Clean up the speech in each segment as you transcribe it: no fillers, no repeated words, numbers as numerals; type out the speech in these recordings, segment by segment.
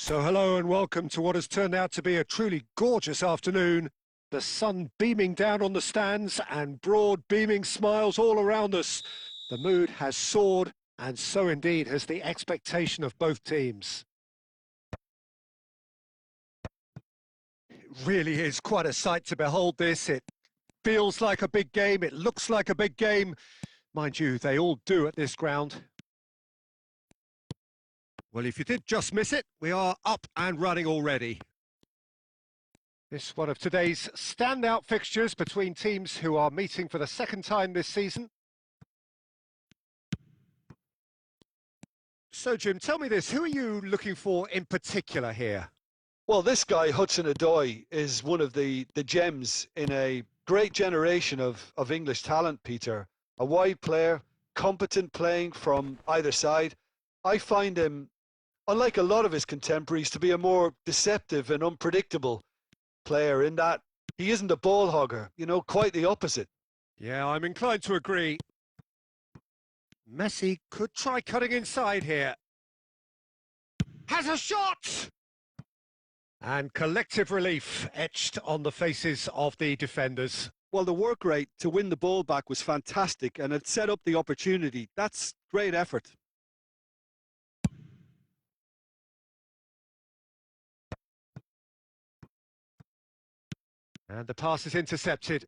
So hello and welcome to what has turned out to be a truly gorgeous afternoon. The sun beaming down on the stands and broad beaming smiles all around us. The mood has soared, and so indeed has the expectation of both teams. It really is quite a sight to behold this. It feels like a big game, it looks like a big game. Mind you, they all do at this ground. Well, if you did just miss it, we are up and running already. This one of today's standout fixtures between teams who are meeting for the second time this season. So, Jim, tell me this, who are you looking for in particular here? Well, this guy, Hudson-Odoi, is one of the gems in a great generation of English talent, Peter. A wide player, competent playing from either side. I find him, unlike a lot of his contemporaries, to be a more deceptive and unpredictable player in that he isn't a ball hogger, quite the opposite. Yeah, I'm inclined to agree. Messi could try cutting inside here. Has a shot! And collective relief etched on the faces of the defenders. Well, the work rate to win the ball back was fantastic, and it set up the opportunity. That's great effort. And the pass is intercepted.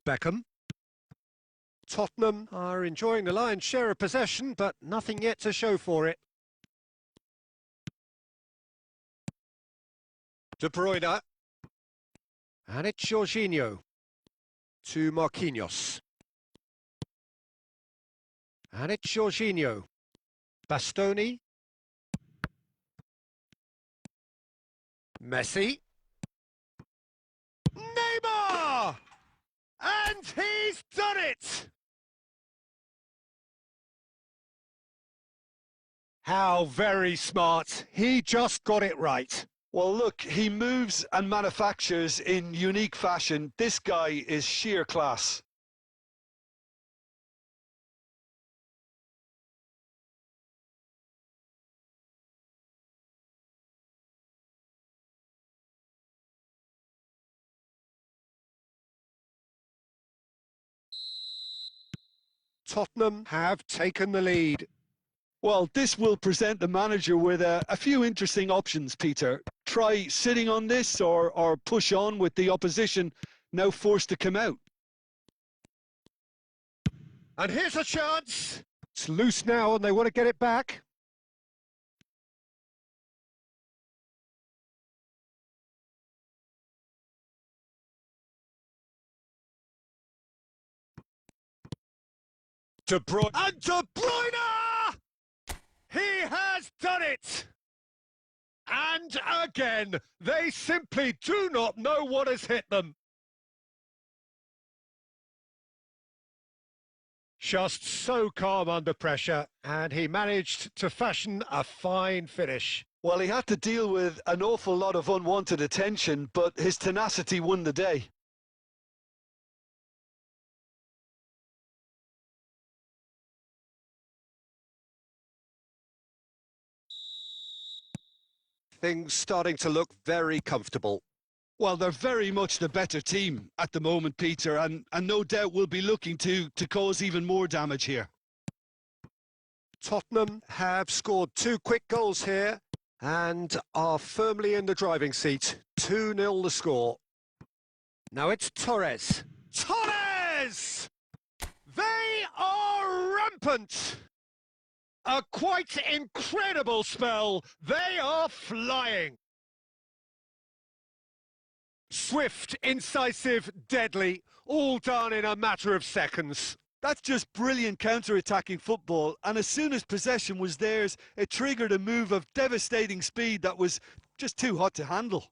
Beckham. Tottenham are enjoying the lion's share of possession, but nothing yet to show for it. De Bruyne. And it's Jorginho. To Marquinhos. And it's Jorginho. Bastoni. Messi. Neymar! And he's done it! How very smart. He just got it right. Well, look, he moves and manufactures in unique fashion. This guy is sheer class. Tottenham have taken the lead. Well, this will present the manager with a few interesting options, Peter. Try sitting on this or push on with the opposition now forced to come out. And here's a chance. It's loose now and they want to get it back. De Bruyne. And De Bruyne! He has done it! And again, they simply do not know what has hit them. Just so calm under pressure, and he managed to fashion a fine finish. Well, he had to deal with an awful lot of unwanted attention, but his tenacity won the day. Things starting to look very comfortable. Well, they're very much the better team at the moment, Peter, and no doubt will be looking to cause even more damage here. Tottenham have scored 2 quick goals here and are firmly in the driving seat. 2-0 the score. Now it's Torres. Torres! They are rampant! A quite incredible spell. They are flying. Swift, incisive, deadly, all done in a matter of seconds. That's just brilliant counter-attacking football, and as soon as possession was theirs, it triggered a move of devastating speed that was just too hot to handle.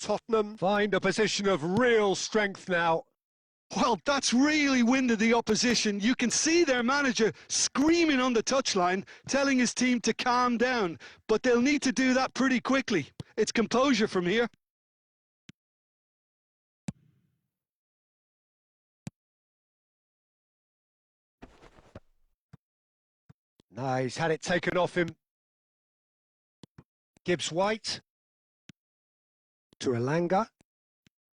Tottenham find a position of real strength now. Well, that's really winded the opposition. You can see their manager screaming on the touchline, telling his team to calm down. But they'll need to do that pretty quickly. It's composure from here. He's had it taken off him. Gibbs White to Elanga.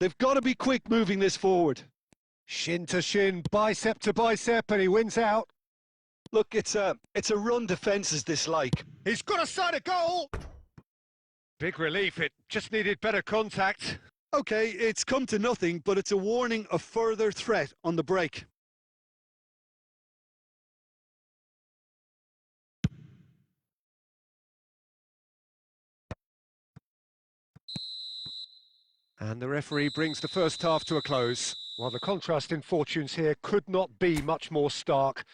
They've got to be quick moving this forward. Shin to shin, bicep to bicep, and he wins out. Look, it's a run defence is this like. He's got a side of goal! Big relief, it just needed better contact. Okay, it's come to nothing, but it's a warning of further threat on the break. And the referee brings the first half to a close. While the contrast in fortunes here could not be much more stark.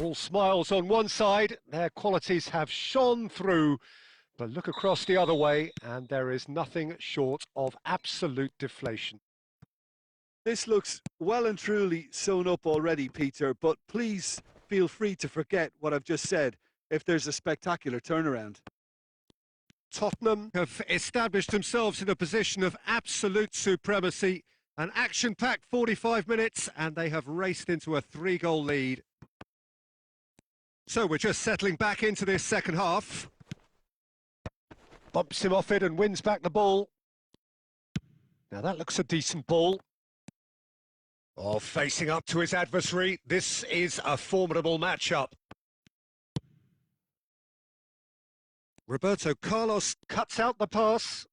All smiles on one side, their qualities have shone through. But look across the other way, and there is nothing short of absolute deflation. This looks well and truly sewn up already, Peter, but please feel free to forget what I've just said if there's a spectacular turnaround. Tottenham have established themselves in a position of absolute supremacy. An action-packed 45 minutes, and they have raced into a 3-goal lead. So we're just settling back into this second half. Bumps him off it and wins back the ball. Now that looks a decent ball. Oh, facing up to his adversary. This is a formidable matchup. Roberto Carlos cuts out the pass.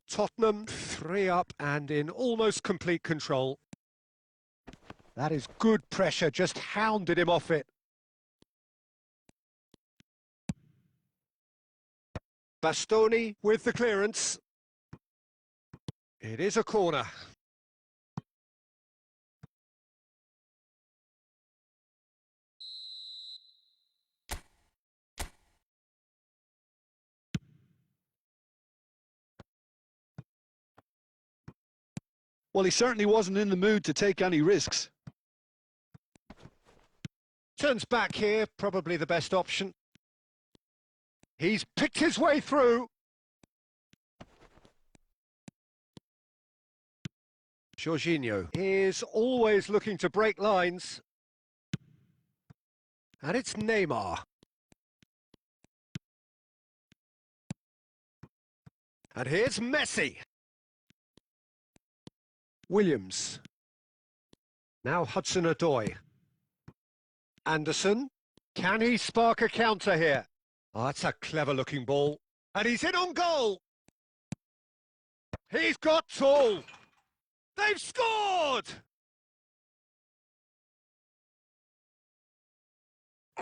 Tottenham 3 up and in almost complete control. That is good pressure, just hounded him off it. Bastoni with the clearance. It is a corner. Well, he certainly wasn't in the mood to take any risks. Turns back here, probably the best option. He's picked his way through. Jorginho is always looking to break lines. And it's Neymar. And here's Messi. Williams. Now Hudson-Odoi. Anderson. Can he spark a counter here? Oh, that's a clever-looking ball. And he's in on goal. He's got tall. They've scored!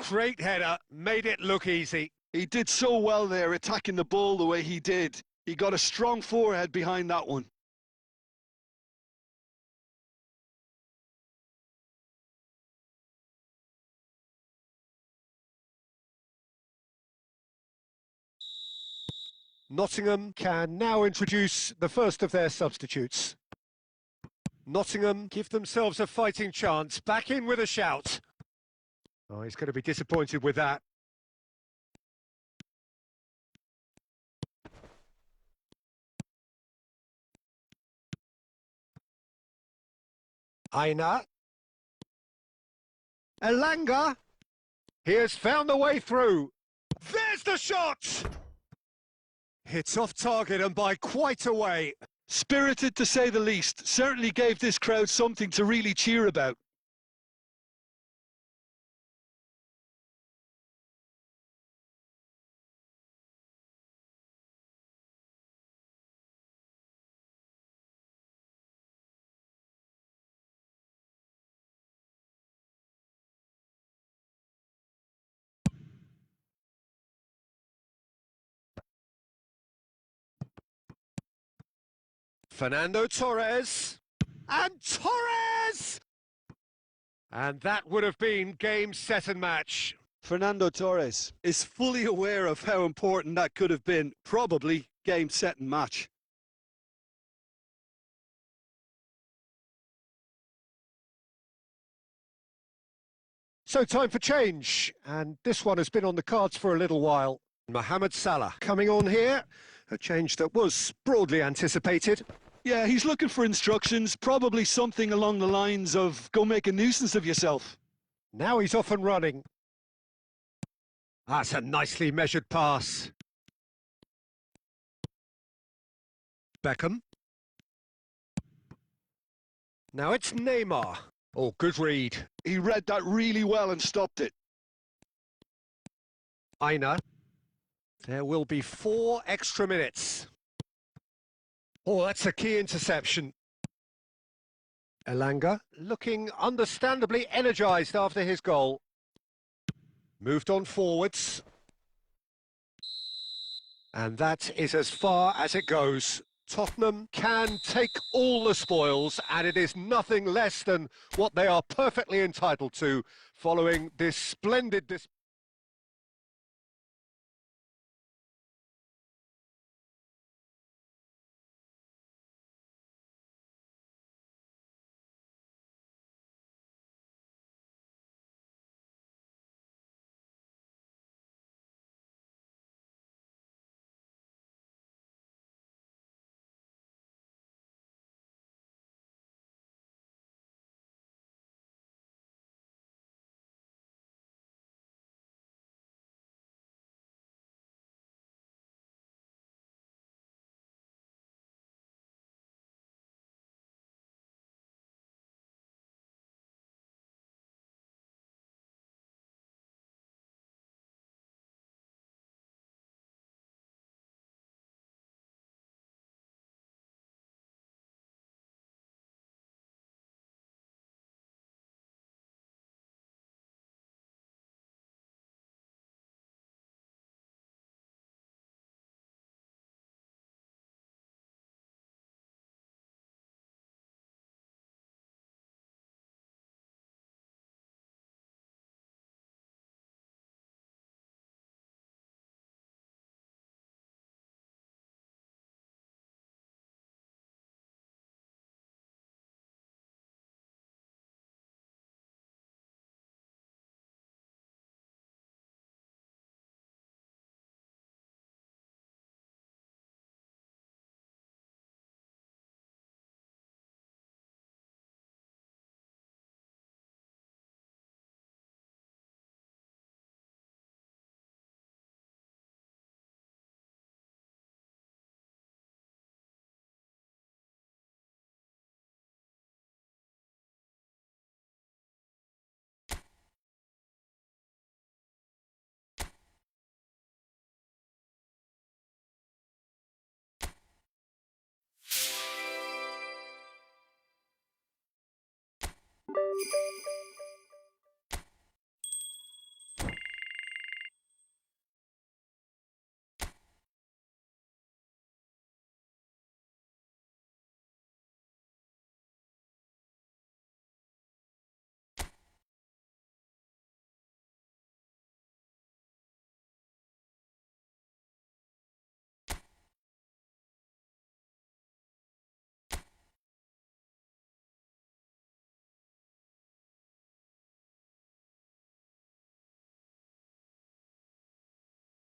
Great header, made it look easy. He did so well there, attacking the ball the way he did. He got a strong forehead behind that one. Nottingham can now introduce the first of their substitutes. Nottingham give themselves a fighting chance, back in with a shout. Oh, he's going to be disappointed with that. Aina. Elanga. He has found the way through. There's the shot! It's off target and by quite a way. Spirited to say the least. Certainly gave this crowd something to really cheer about. Fernando Torres. And Torres! And that would have been game, set and match. Fernando Torres is fully aware of how important that could have been. Probably game, set and match. So time for change, and this one has been on the cards for a little while. Mohamed Salah coming on here, a change that was broadly anticipated. Yeah, he's looking for instructions, probably something along the lines of go make a nuisance of yourself. Now he's off and running. That's a nicely measured pass. Beckham. Now it's Neymar. Oh, good read. He read that really well and stopped it. Aina. There will be 4 extra minutes. Oh, that's a key interception. Elanga looking understandably energised after his goal. Moved on forwards. And that is as far as it goes. Tottenham can take all the spoils, and it is nothing less than what they are perfectly entitled to following this splendid display.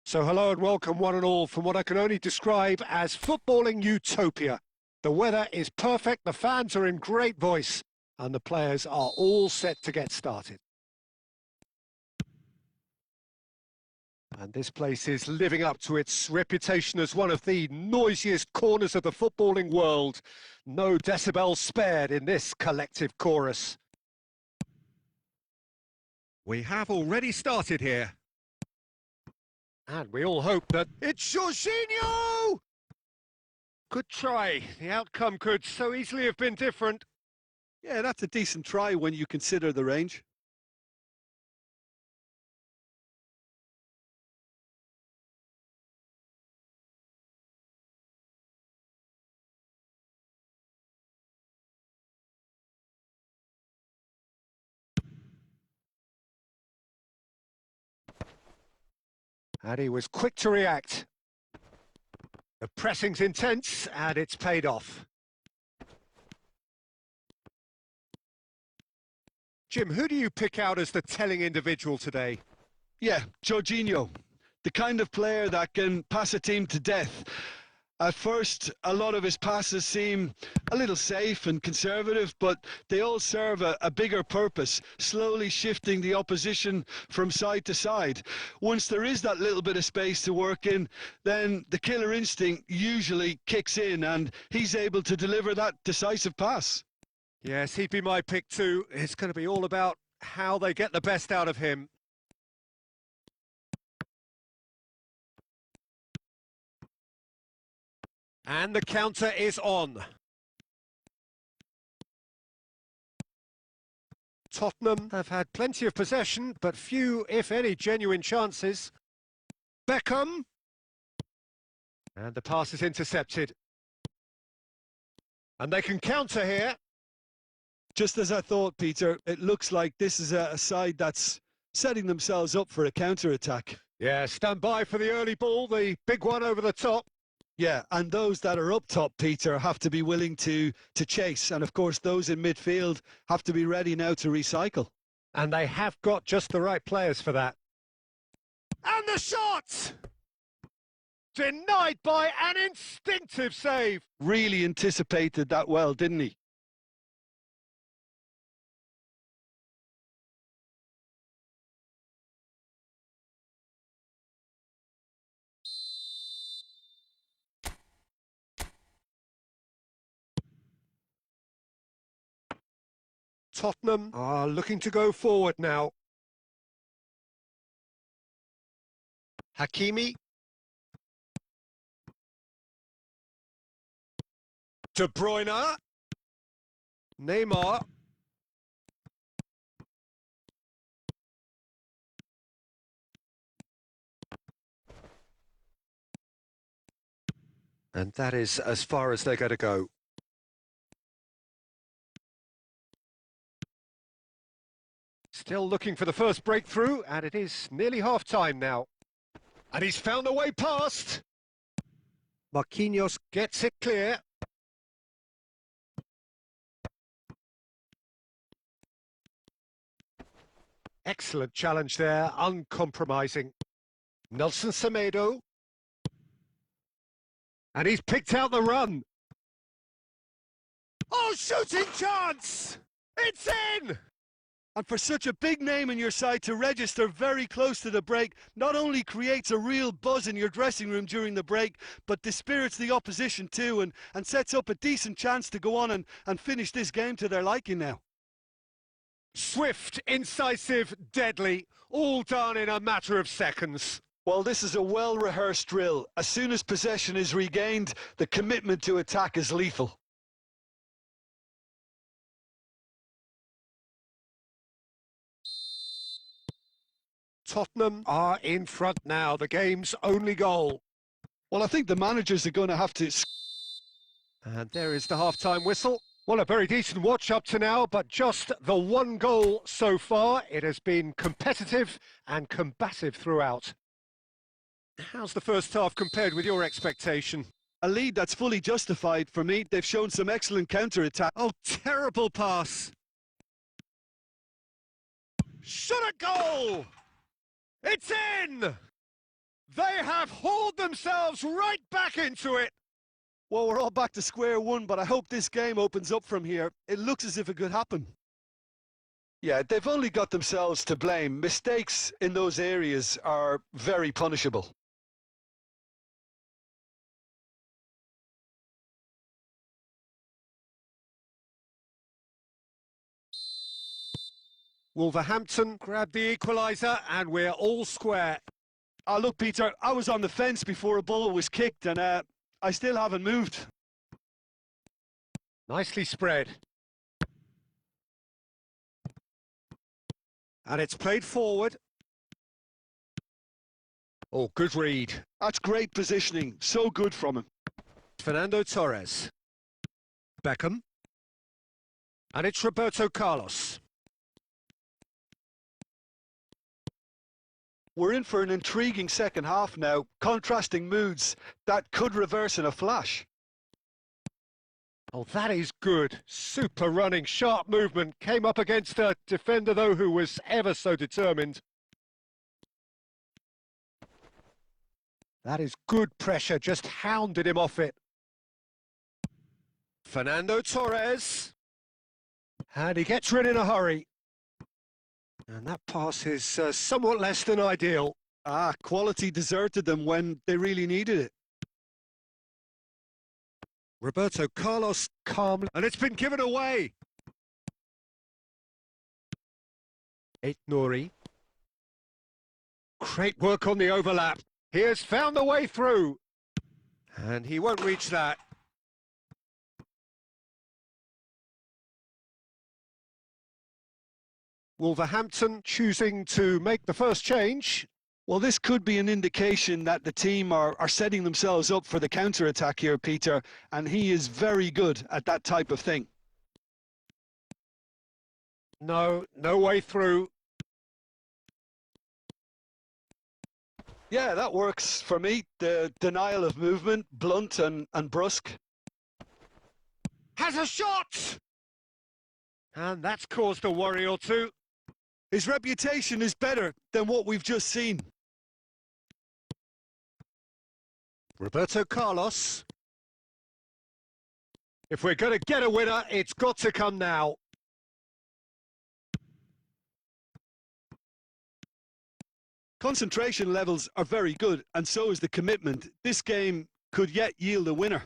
So hello and welcome one and all from what I can only describe as footballing utopia. The weather is perfect, the fans are in great voice, and the players are all set to get started. And this place is living up to its reputation as one of the noisiest corners of the footballing world. No decibels spared in this collective chorus. We have already started here. And we all hope that it's Jorginho! Good try. The outcome could so easily have been different. Yeah, that's a decent try when you consider the range. And he was quick to react. The pressing's intense, and it's paid off. Jim, who do you pick out as the telling individual today? Yeah, Jorginho, the kind of player that can pass a team to death. At first, a lot of his passes seem a little safe and conservative, but they all serve a bigger purpose, slowly shifting the opposition from side to side. Once there is that little bit of space to work in, then the killer instinct usually kicks in and he's able to deliver that decisive pass. Yes, he'd be my pick too. It's going to be all about how they get the best out of him. And the counter is on. Tottenham have had plenty of possession, but few, if any, genuine chances. Beckham. And the pass is intercepted. And they can counter here. Just as I thought, Peter, it looks like this is a side that's setting themselves up for a counter-attack. Yeah, stand by for the early ball, the big one over the top. Yeah, and those that are up top, Peter, have to be willing to chase. And, of course, those in midfield have to be ready now to recycle. And they have got just the right players for that. And the shot! Denied by an instinctive save. Really anticipated that well, didn't he? Tottenham are looking to go forward now. Hakimi. De Bruyne. Neymar. And that is as far as they're going to go. Still looking for the first breakthrough, and it is nearly half-time now. And he's found a way past. Marquinhos gets it clear. Excellent challenge there, uncompromising. Nelson Semedo. And he's picked out the run. Oh, shooting chance! It's in! And for such a big name in your side to register very close to the break, not only creates a real buzz in your dressing room during the break, but dispirits the opposition too and sets up a decent chance to go on and finish this game to their liking now. Swift, incisive, deadly, all done in a matter of seconds. Well, this is a well-rehearsed drill. As soon as possession is regained, the commitment to attack is lethal. Tottenham are in front now, the game's only goal. Well, I think the managers are going to have to... And there is the half-time whistle. Well, a very decent watch up to now, but just the one goal so far. It has been competitive and combative throughout. How's the first half compared with your expectation? A lead that's fully justified for me. They've shown some excellent counter-attack. Oh, terrible pass. Shot a goal! It's in! They have hauled themselves right back into it. Well, we're all back to square one, but I hope this game opens up from here. It looks as if it could happen. Yeah, they've only got themselves to blame. Mistakes in those areas are very punishable. Wolverhampton grab the equaliser and we're all square. Oh, look, Peter, I was on the fence before a ball was kicked and I still haven't moved. Nicely spread. And it's played forward. Oh, good read. That's great positioning. So good from him. Fernando Torres. Beckham. And it's Roberto Carlos. We're in for an intriguing second half now. Contrasting moods that could reverse in a flash. Oh, that is good. Super running, sharp movement. Came up against a defender, though, who was ever so determined. That is good pressure, just hounded him off it. Fernando Torres. And he gets rid in a hurry. And that pass is somewhat less than ideal. Quality deserted them when they really needed it. Roberto Carlos calmly, and it's been given away. Nouri. Great work on the overlap. He has found the way through. And he won't reach that. Wolverhampton choosing to make the first change. Well, this could be an indication that the team are setting themselves up for the counter-attack here, Peter, and he is very good at that type of thing. No way through. Yeah, that works for me. The denial of movement, blunt and brusque. Has a shot! And that's caused a worry or two. His reputation is better than what we've just seen. Roberto Carlos. If we're going to get a winner, it's got to come now. Concentration levels are very good, and so is the commitment. This game could yet yield a winner.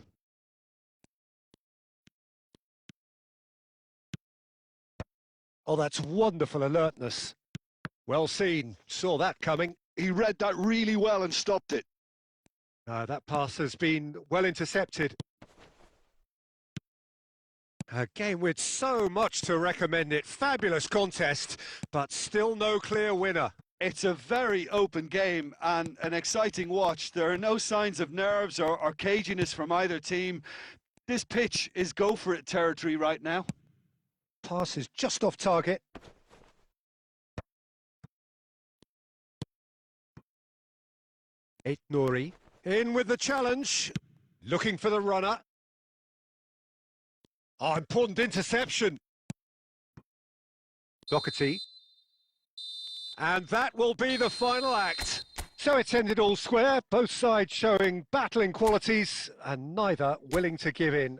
Oh, that's wonderful alertness. Well seen. Saw that coming. He read that really well and stopped it. That pass has been well intercepted. A game with so much to recommend it. Fabulous contest, but still no clear winner. It's a very open game and an exciting watch. There are no signs of nerves or caginess from either team. This pitch is go-for-it territory right now. Pass is just off target. Nouri in with the challenge. Looking for the runner. Oh, important interception. Doherty. And that will be the final act. So it's ended all square, both sides showing battling qualities and neither willing to give in.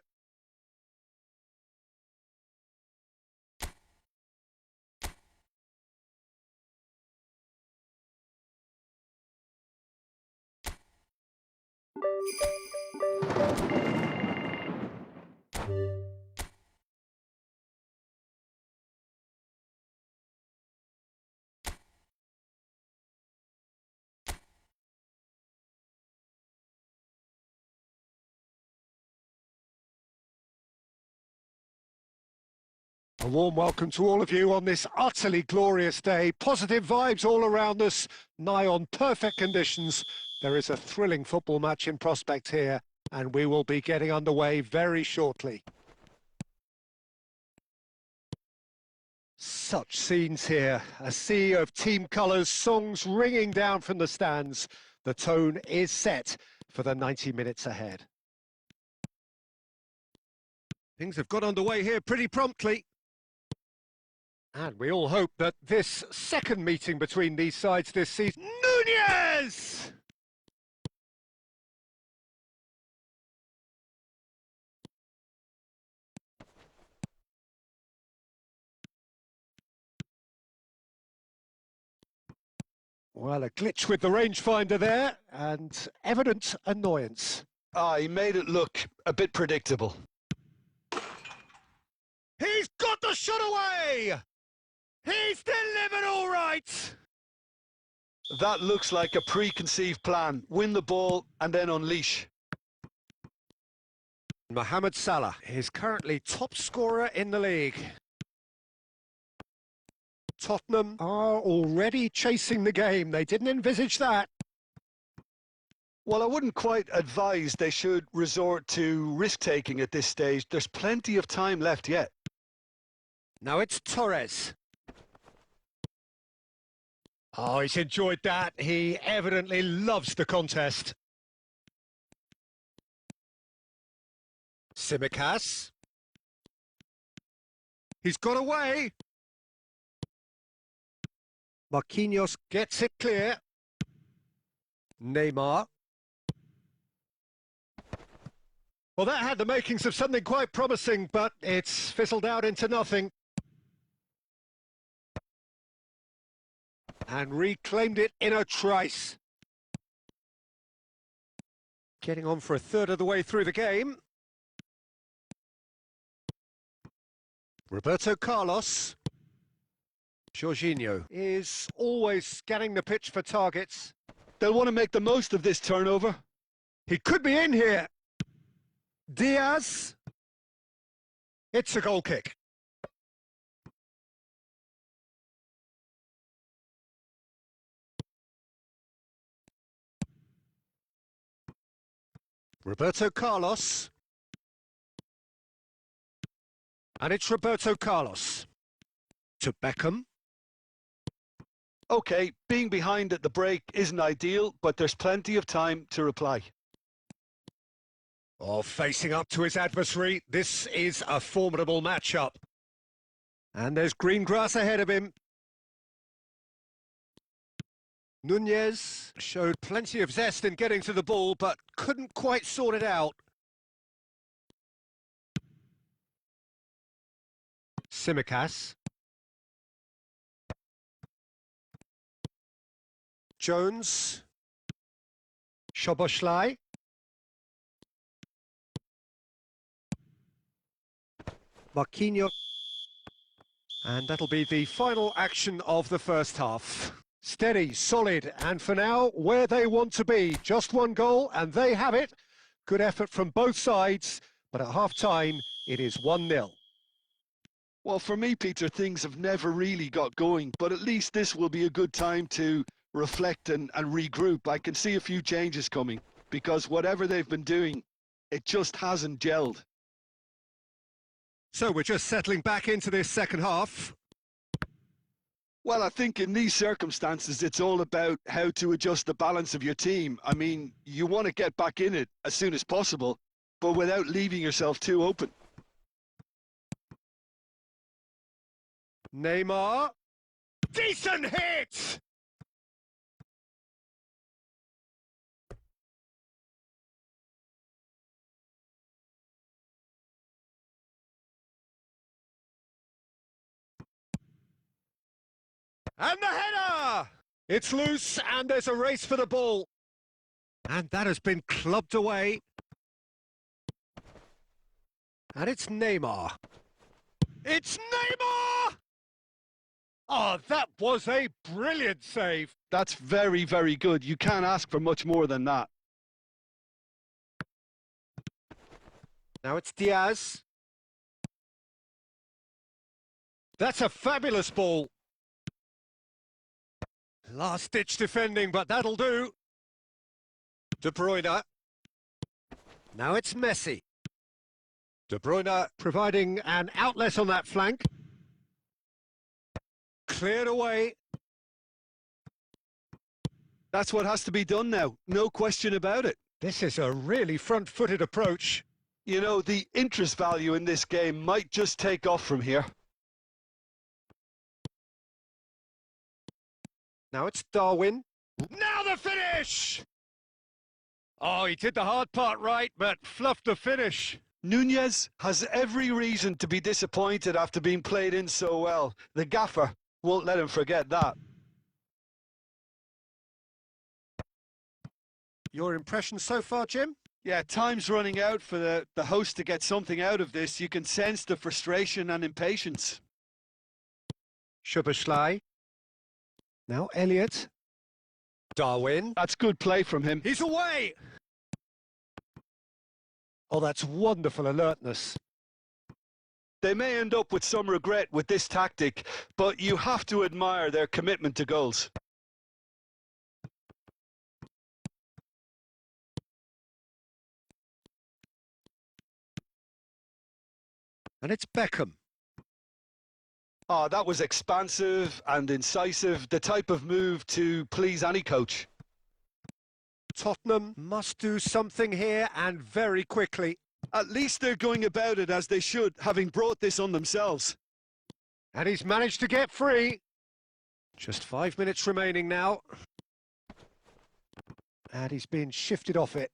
A warm welcome to all of you on this utterly glorious day. Positive vibes all around us, nigh on perfect conditions. There is a thrilling football match in prospect here, and we will be getting underway very shortly. Such scenes here, a sea of team colours, songs ringing down from the stands. The tone is set for the 90 minutes ahead. Things have got underway here pretty promptly. And we all hope that this second meeting between these sides this season... Nunez! Well, a glitch with the rangefinder there, and evident annoyance. He made it look a bit predictable. He's got the shot away! He's delivered all right! That looks like a preconceived plan. Win the ball and then unleash. Mohamed Salah is currently top scorer in the league. Tottenham are already chasing the game. They didn't envisage that. Well, I wouldn't quite advise they should resort to risk-taking at this stage. There's plenty of time left yet. Now it's Torres. Oh, he's enjoyed that. He evidently loves the contest. Tsimikas. He's got away. Marquinhos gets it clear. Neymar. Well, that had the makings of something quite promising, but it's fizzled out into nothing. And reclaimed it in a trice. Getting on for a third of the way through the game. Roberto Carlos. Jorginho is always scanning the pitch for targets. They'll want to make the most of this turnover. He could be in here. Diaz. It's a goal kick. Roberto Carlos. And it's Roberto Carlos. To Beckham. Okay, being behind at the break isn't ideal, but there's plenty of time to reply. Oh, facing up to his adversary, this is a formidable matchup. And there's green grass ahead of him. Nunez showed plenty of zest in getting to the ball, but couldn't quite sort it out. Tsimikas. Jones. Szoboszlai. Marquinhos. And that'll be the final action of the first half. Steady, solid, and for now, where they want to be. Just one goal, and they have it. Good effort from both sides, but at half-time, it is 1-0. Well, for me, Peter, things have never really got going, but at least this will be a good time to reflect and regroup. I can see a few changes coming, because whatever they've been doing, it just hasn't gelled. So we're just settling back into this second half. Well, I think in these circumstances, it's all about how to adjust the balance of your team. I mean, you want to get back in it as soon as possible, but without leaving yourself too open. Neymar. Decent hit! And the header! It's loose and there's a race for the ball. And that has been clubbed away. And it's Neymar. It's Neymar! Oh, that was a brilliant save. That's very, very good. You can't ask for much more than that. Now it's Diaz. That's a fabulous ball. Last-ditch defending, but that'll do. De Bruyne. Now it's Messi. De Bruyne providing an outlet on that flank. Cleared away. That's what has to be done now. No question about it. This is a really front-footed approach. You know, the interest value in this game might just take off from here. Now it's Darwin. Now the finish! Oh, he did the hard part right, but fluffed the finish. Nunez has every reason to be disappointed after being played in so well. The gaffer won't let him forget that. Your impression so far, Jim? Yeah, time's running out for the host to get something out of this. You can sense the frustration and impatience. Szoboszlai. Now Elliott. Darwin. That's good play from him. He's away! Oh, that's wonderful alertness. They may end up with some regret with this tactic, but you have to admire their commitment to goals. And it's Beckham. Oh, that was expansive and incisive, the type of move to please any coach. Tottenham must do something here and very quickly. At least they're going about it as they should, having brought this on themselves. And he's managed to get free. Just 5 minutes remaining now. And he's been shifted off it.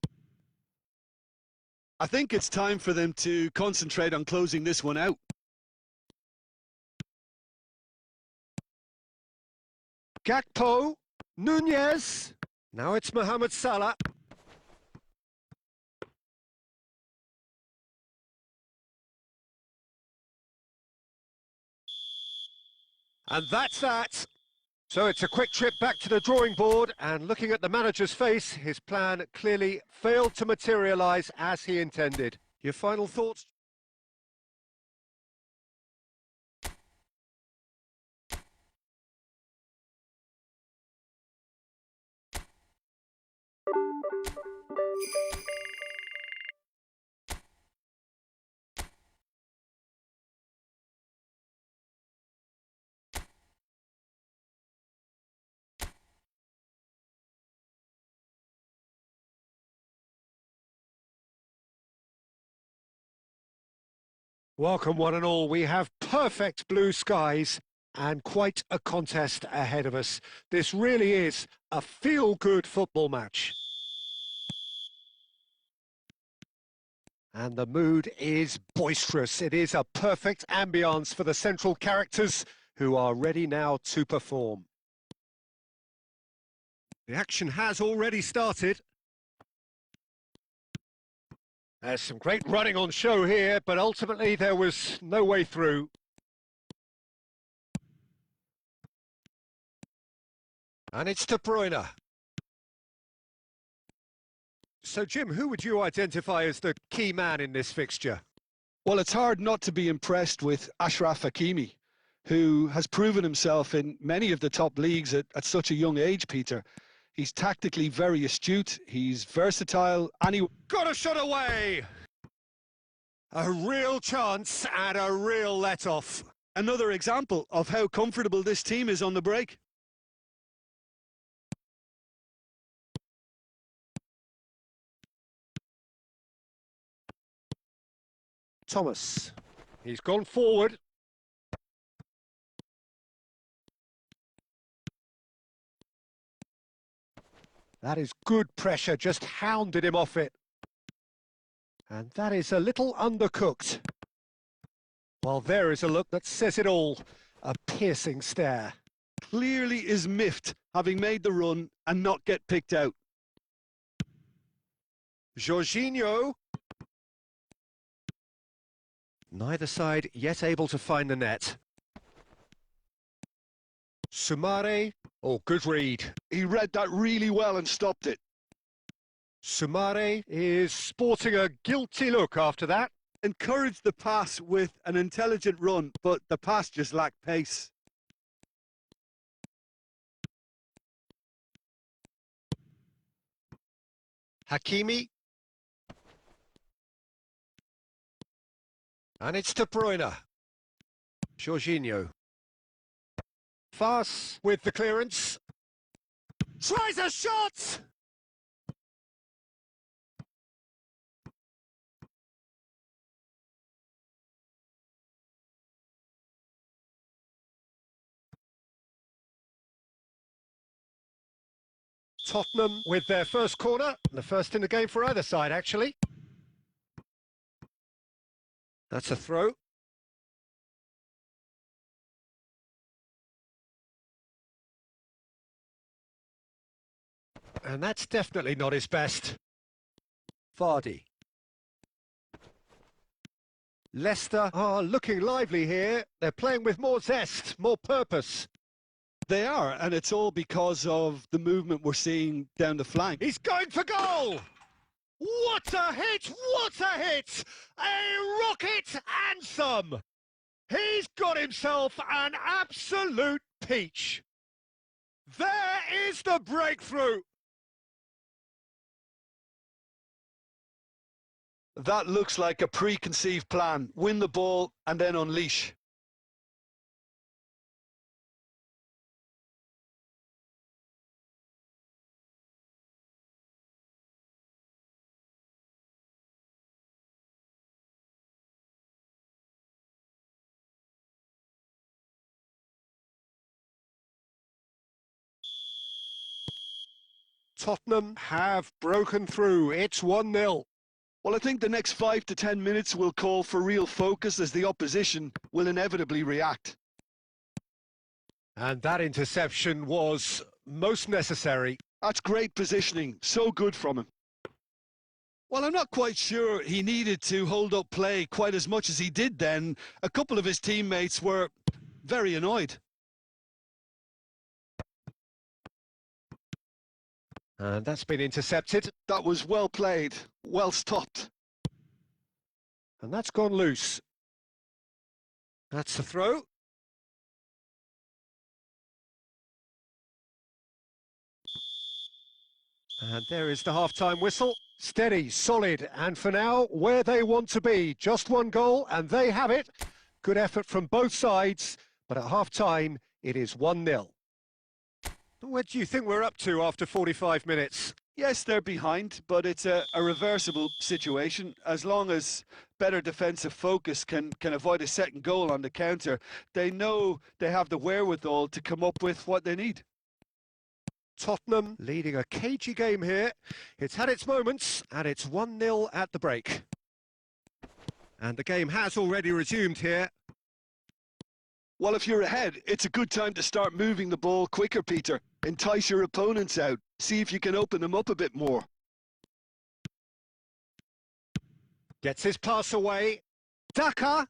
I think it's time for them to concentrate on closing this one out. Gakpo, Nunez. Now it's Mohamed Salah. And that's that. So it's a quick trip back to the drawing board, and looking at the manager's face, his plan clearly failed to materialise as he intended. Your final thoughts? Welcome one and all. We have perfect blue skies and quite a contest ahead of us. This really is a feel-good football match. And the mood is boisterous. It is a perfect ambience for the central characters who are ready now to perform. The action has already started. There's some great running on show here, but ultimately there was no way through. And it's De Bruyne. So, Jim, who would you identify as the key man in this fixture? Well, it's hard not to be impressed with Achraf Hakimi, who has proven himself in many of the top leagues at such a young age, Peter. He's tactically very astute, he's versatile, and he got a shot away! A real chance and a real let-off. Another example of how comfortable this team is on the break. Thomas. He's gone forward. That is good pressure, just hounded him off it. And that is a little undercooked. Well, there is a look that says it all. A piercing stare. Clearly is miffed, having made the run and not get picked out. Jorginho. Neither side yet able to find the net. Soumare. Oh, good read. He read that really well and stopped it. Soumare is sporting a guilty look after that. Encouraged the pass with an intelligent run, but the pass just lacked pace. Hakimi. And it's De Bruyne. Jorginho. Fast with the clearance. Tries a shot! Tottenham with their first corner, the first in the game for either side, actually. That's a throw. And that's definitely not his best. Vardy. Leicester are looking lively here. They're playing with more zest, more purpose. They are, and it's all because of the movement we're seeing down the flank. He's going for goal! What a hit! What a hit! A rocket and some! He's got himself an absolute peach. There is the breakthrough! That looks like a preconceived plan. Win the ball and then unleash. Tottenham have broken through. It's 1-0. Well, I think the next 5 to 10 minutes will call for real focus as the opposition will inevitably react. And that interception was most necessary. That's great positioning, so good from him. Well, I'm not quite sure he needed to hold up play quite as much as he did then. A couple of his teammates were very annoyed. And that's been intercepted. That was well played, well stopped. And that's gone loose. That's the throw. And there is the half-time whistle. Steady, solid, and for now, where they want to be. Just one goal, and they have it. Good effort from both sides, but at half-time, it is 1-0. What do you think we're up to after 45 minutes? Yes, they're behind, but it's a reversible situation. As long as better defensive focus can avoid a second goal on the counter, they know they have the wherewithal to come up with what they need. Tottenham leading a cagey game here. It's had its moments, and it's 1-0 at the break. And the game has already resumed here. Well, if you're ahead, it's a good time to start moving the ball quicker, Peter. Entice your opponents out. See if you can open them up a bit more. Gets his pass away. Daka!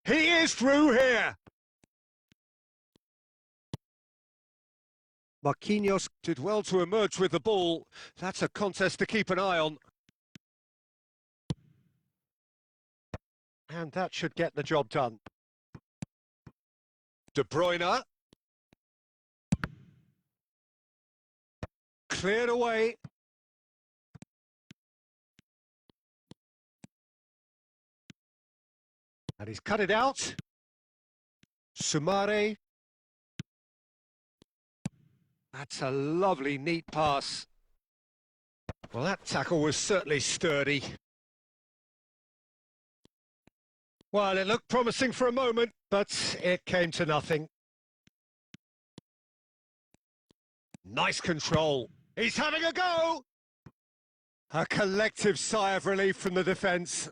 He is through here! Marquinhos did well to emerge with the ball. That's a contest to keep an eye on. And that should get the job done. De Bruyne. Cleared away. And he's cut it out. Sumare. That's a lovely, neat pass. Well, that tackle was certainly sturdy. Well, it looked promising for a moment, but it came to nothing. Nice control. He's having a go! A collective sigh of relief from the defence.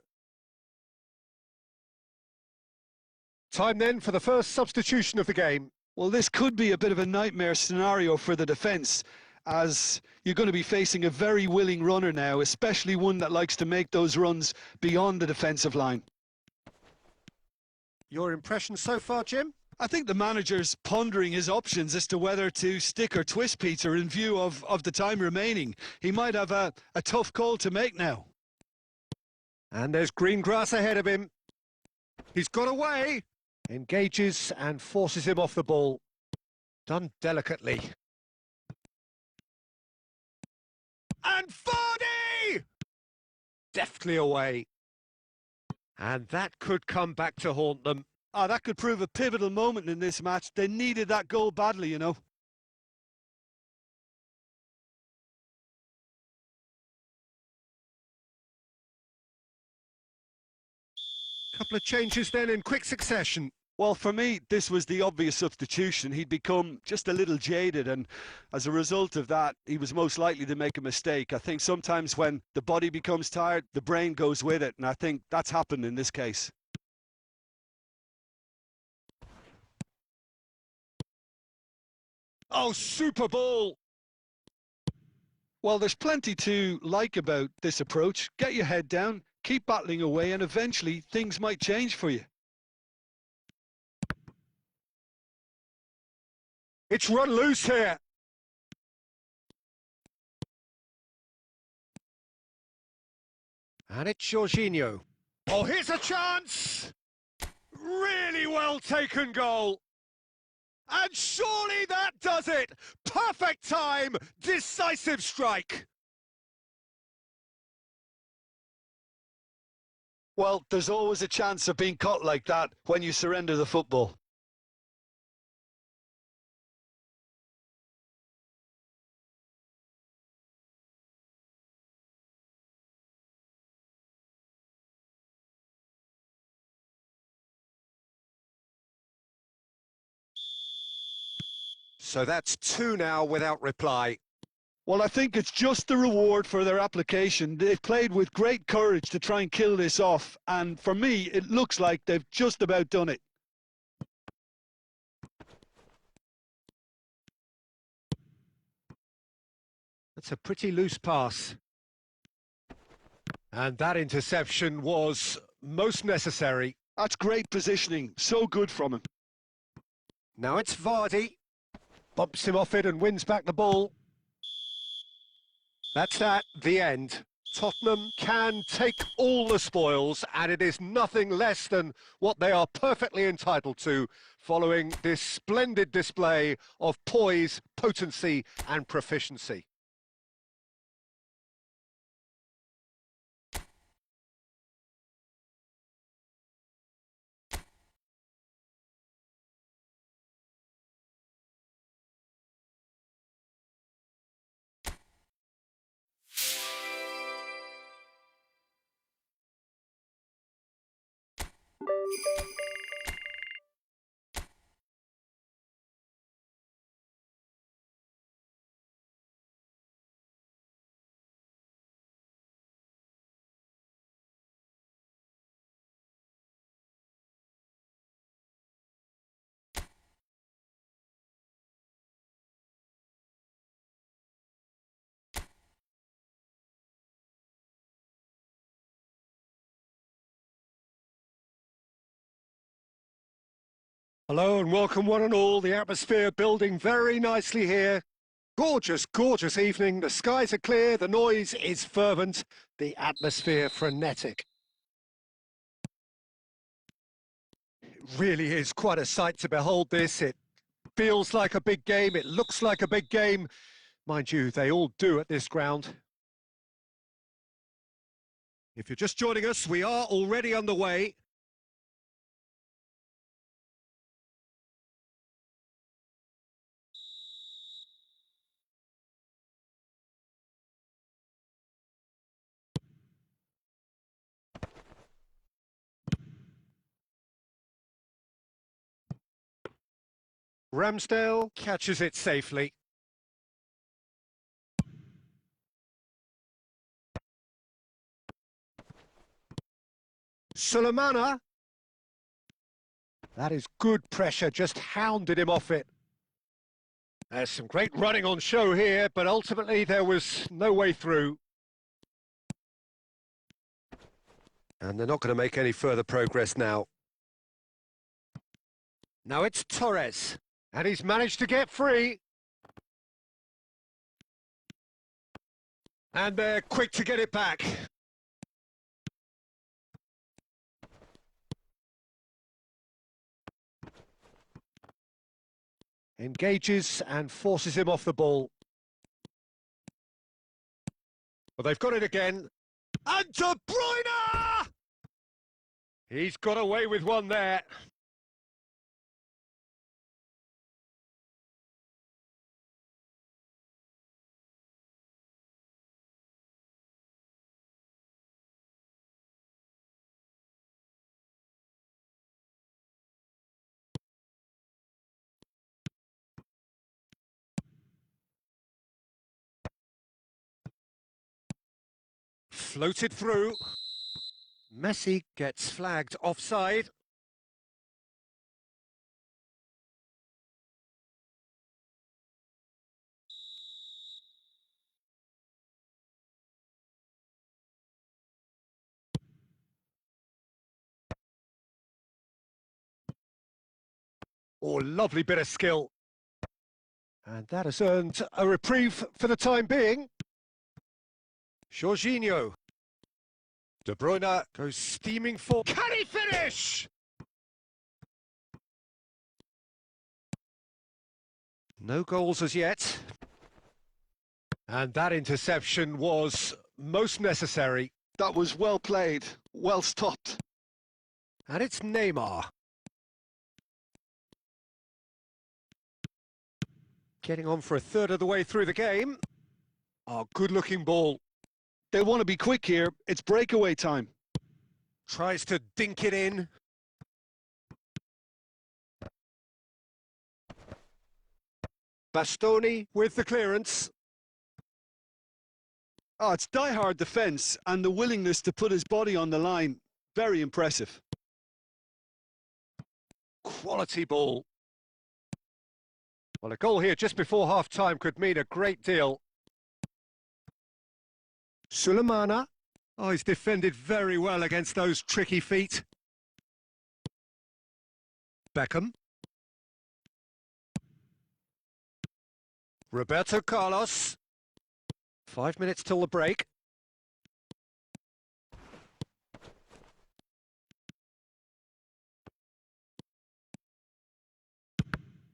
Time then for the first substitution of the game. Well, this could be a bit of a nightmare scenario for the defence, as you're going to be facing a very willing runner now, especially one that likes to make those runs beyond the defensive line. Your impression so far, Jim? I think the manager's pondering his options as to whether to stick or twist Peter in view of the time remaining. He might have a tough call to make now. And there's green grass ahead of him. He's got away. Engages and forces him off the ball. Done delicately. And Vardy! Deftly away. And that could come back to haunt them. That could prove a pivotal moment in this match. They needed that goal badly, you know. Couple of changes then in quick succession. Well, for me, this was the obvious substitution. He'd become just a little jaded, and as a result of that, he was most likely to make a mistake. I think sometimes when the body becomes tired, the brain goes with it, and I think that's happened in this case. Oh, super ball! Well, there's plenty to like about this approach. Get your head down, keep battling away, and eventually things might change for you. It's run loose here. And it's Jorginho. Oh, here's a chance! Really well taken goal. And surely that does it! Perfect time, decisive strike. Well, there's always a chance of being caught like that when you surrender the football. So that's 2 now without reply. Well, I think it's just the reward for their application. They've played with great courage to try and kill this off, and for me, it looks like they've just about done it. That's a pretty loose pass. And that interception was most necessary. That's great positioning. So good from him. Now it's Vardy. Bumps him off it and wins back the ball. That's that, the end. Tottenham can take all the spoils, and it is nothing less than what they are perfectly entitled to following this splendid display of poise, potency and proficiency. Hello and welcome one and all. The atmosphere building very nicely here. Gorgeous, gorgeous evening. The skies are clear, the noise is fervent, the atmosphere frenetic. It really is quite a sight to behold this. It feels like a big game, it looks like a big game. Mind you, they all do at this ground. If you're just joining us, we are already underway. Ramsdale catches it safely. Sulemana. That is good pressure, just hounded him off it. There's some great running on show here, but ultimately there was no way through. And they're not going to make any further progress now. Now it's Torres, and he's managed to get free. And they're quick to get it back. Engages and forces him off the ball. Well, they've got it again. And De Bruyne! He's got away with one there. Floated through. Messi gets flagged offside. Oh, lovely bit of skill. And that has earned a reprieve for the time being. Jorginho. De Bruyne goes steaming for... Can he finish? No goals as yet. And that interception was most necessary. That was well played, well stopped. And it's Neymar. Getting on for a third of the way through the game. Oh, good-looking ball. They want to be quick here. It's breakaway time. Tries to dink it in. Bastoni with the clearance. Oh, it's die-hard defence and the willingness to put his body on the line. Very impressive. Quality ball. Well, a goal here just before half-time could mean a great deal. Sulemana. Oh, he's defended very well against those tricky feet. Beckham. Roberto Carlos. 5 minutes till the break.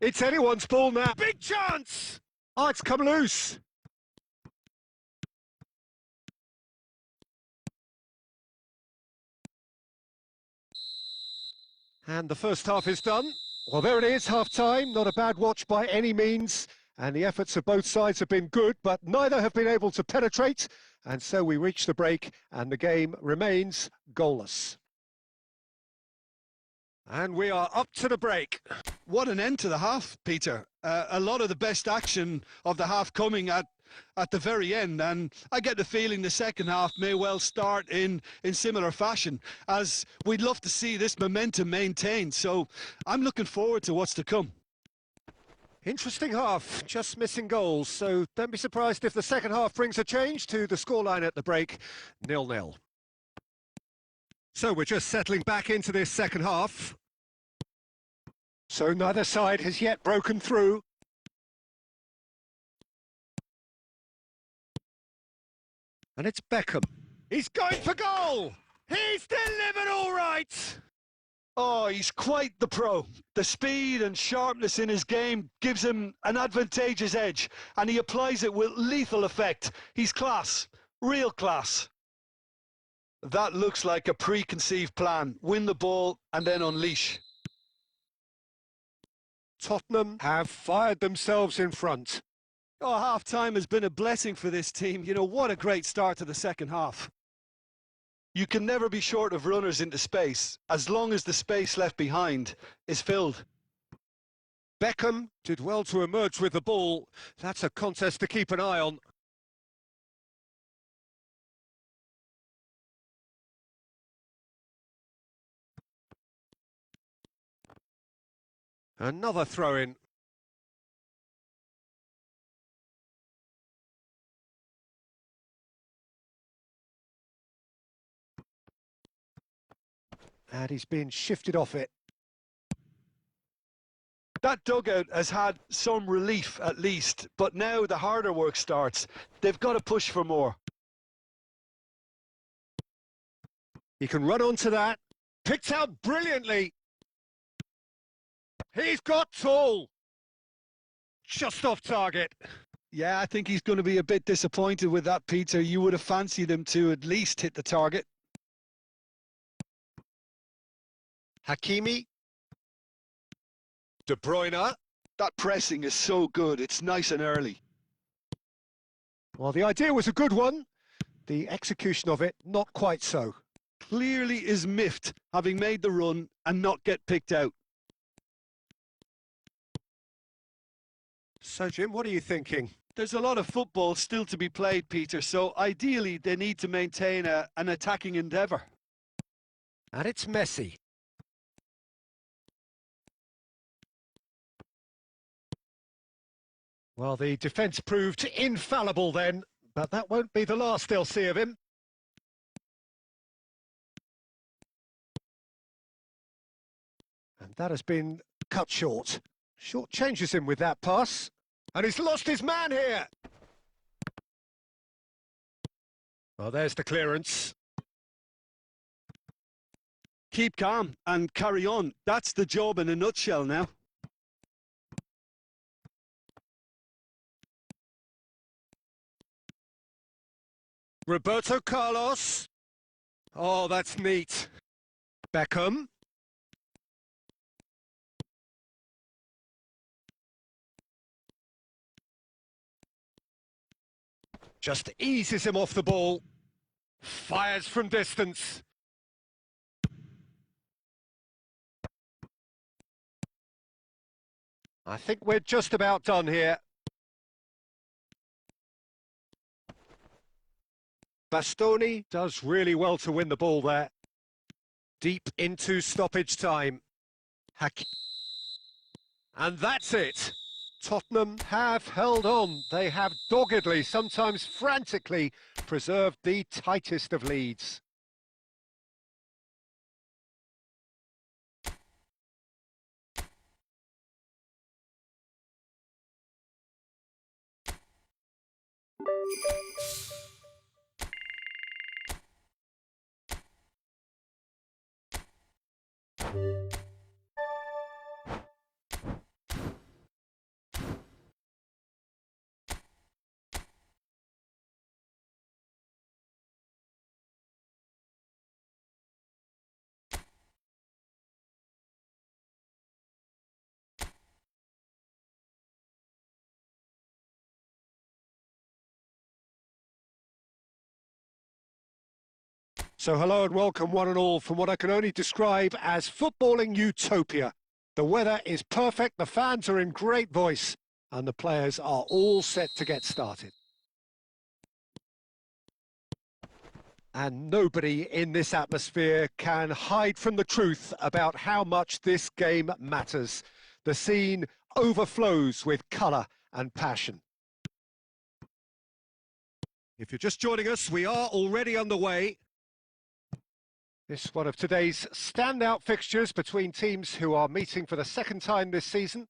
It's anyone's ball now. Big chance! Oh, it's come loose. And the first half is done. Well, there it is, half-time. Not a bad watch by any means. And the efforts of both sides have been good, but neither have been able to penetrate. And so we reach the break, and the game remains goalless. And we are up to the break. What an end to the half, Peter. A lot of the best action of the half coming at the very end, and I get the feeling the second half may well start in similar fashion, as we'd love to see this momentum maintained. So I'm looking forward to what's to come. Interesting half, just missing goals, so don't be surprised if the second half brings a change to the scoreline at the break, 0-0. So we're just settling back into this second half. So neither side has yet broken through. And it's Beckham. He's going for goal! He's delivered all right! Oh, he's quite the pro. The speed and sharpness in his game gives him an advantageous edge, and he applies it with lethal effect. He's class, real class. That looks like a preconceived plan. Win the ball and then unleash. Tottenham have fired themselves in front. Oh, half-time has been a blessing for this team. You know, what a great start to the second half. You can never be short of runners into space, as long as the space left behind is filled. Beckham did well to emerge with the ball. That's a contest to keep an eye on. Another throw-in. And he's been shifted off it. That dugout has had some relief at least, but now the harder work starts. They've got to push for more. He can run onto that. Picked out brilliantly. He's got tall. Just off target. Yeah, I think he's going to be a bit disappointed with that, Peter. You would have fancied him to at least hit the target. Hakimi. De Bruyne. That pressing is so good. It's nice and early. Well, the idea was a good one. The execution of it, not quite so. Clearly is miffed, having made the run and not get picked out. So, Jim, what are you thinking? There's a lot of football still to be played, Peter, so ideally they need to maintain an attacking endeavour. And it's Messi. Well, the defence proved infallible then, but that won't be the last they'll see of him. And that has been cut short. Short changes him with that pass. And he's lost his man here. Well, there's the clearance. Keep calm and carry on. That's the job in a nutshell now. Roberto Carlos. Oh, that's neat. Beckham. Just eases him off the ball. Fires from distance. I think we're just about done here. Bastoni does really well to win the ball there. Deep into stoppage time. And that's it. Tottenham have held on. They have doggedly, sometimes frantically, preserved the tightest of leads. So hello and welcome one and all from what I can only describe as footballing utopia. The weather is perfect, the fans are in great voice, and the players are all set to get started. And nobody in this atmosphere can hide from the truth about how much this game matters. The scene overflows with colour and passion. If you're just joining us, we are already underway. This is one of today's standout fixtures between teams who are meeting for the second time this season.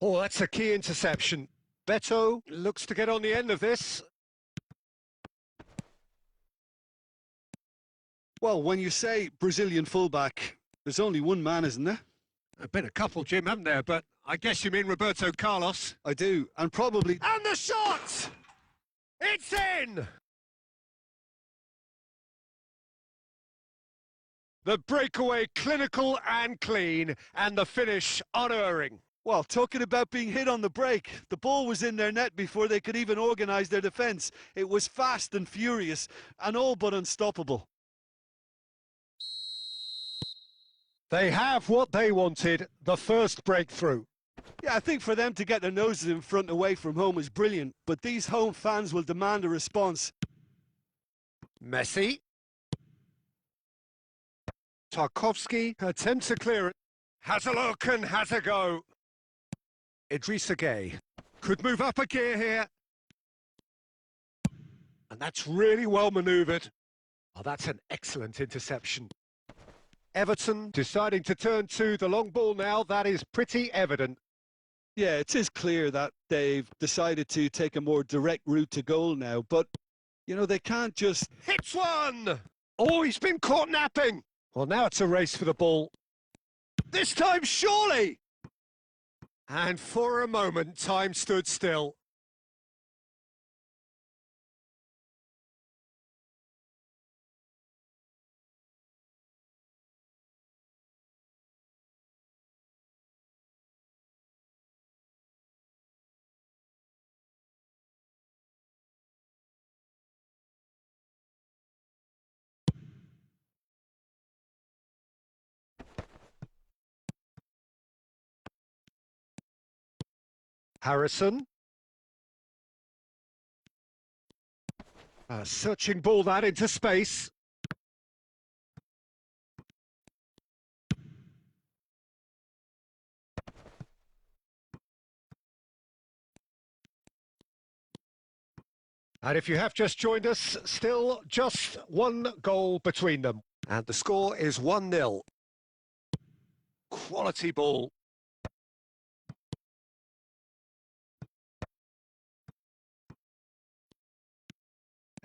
Oh, that's a key interception. Beto looks to get on the end of this. Well, when you say Brazilian fullback, there's only one man, isn't there? There've been a couple, Jim, haven't there? But I guess you mean Roberto Carlos. I do, and probably... And the shot! It's in! The breakaway clinical and clean, and the finish unerring. Well, talking about being hit on the break, the ball was in their net before they could even organise their defence. It was fast and furious, and all but unstoppable. They have what they wanted, the first breakthrough. Yeah, I think for them to get their noses in front away from home is brilliant, but these home fans will demand a response. Messi. Tarkovsky attempts a clearance. Has a look and has a go. Idrissa Gueye could move up a gear here. And that's really well manoeuvred. Oh, that's an excellent interception. Everton deciding to turn to the long ball now. That is pretty evident. Yeah, it is clear that they've decided to take a more direct route to goal now, but, you know, they can't just... Hits one! Oh, he's been caught napping. Well, now it's a race for the ball. This time, surely! And for a moment, time stood still. Harrison. A searching ball that into space. And if you have just joined us, still just one goal between them. And the score is 1-0. Quality ball.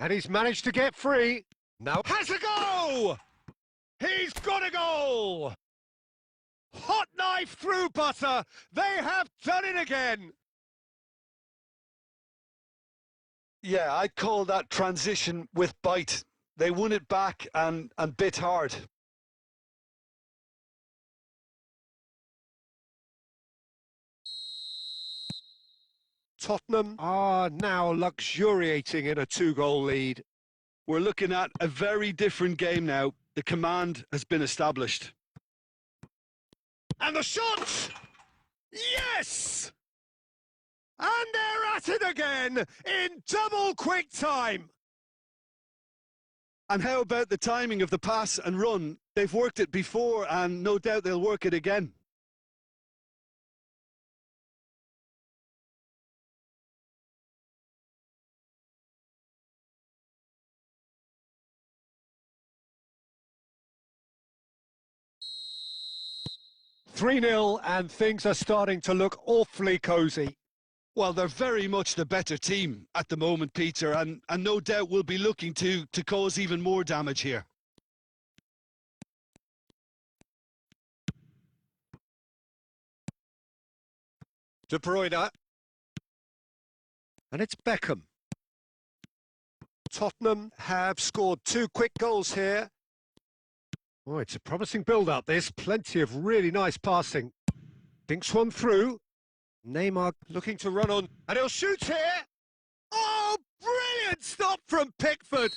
And he's managed to get free. Now has a go! He's got a goal! Hot knife through butter. They have done it again. Yeah, I'd call that transition with bite. They won it back and bit hard. Tottenham are now luxuriating in a 2-goal lead. We're looking at a very different game now. The command has been established. And the shot! Yes! And they're at it again in double quick time. And how about the timing of the pass and run? They've worked it before and no doubt they'll work it again. Three 0 and things are starting to look awfully cosy. Well, they're very much the better team at the moment, Peter, and no doubt will be looking to cause even more damage here. De Bruyne. And it's Beckham. Tottenham have scored two quick goals here. Oh, it's a promising build-up, this. Plenty of really nice passing. Dinks one through. Neymar looking to run on. And he'll shoot here! Oh, brilliant stop from Pickford!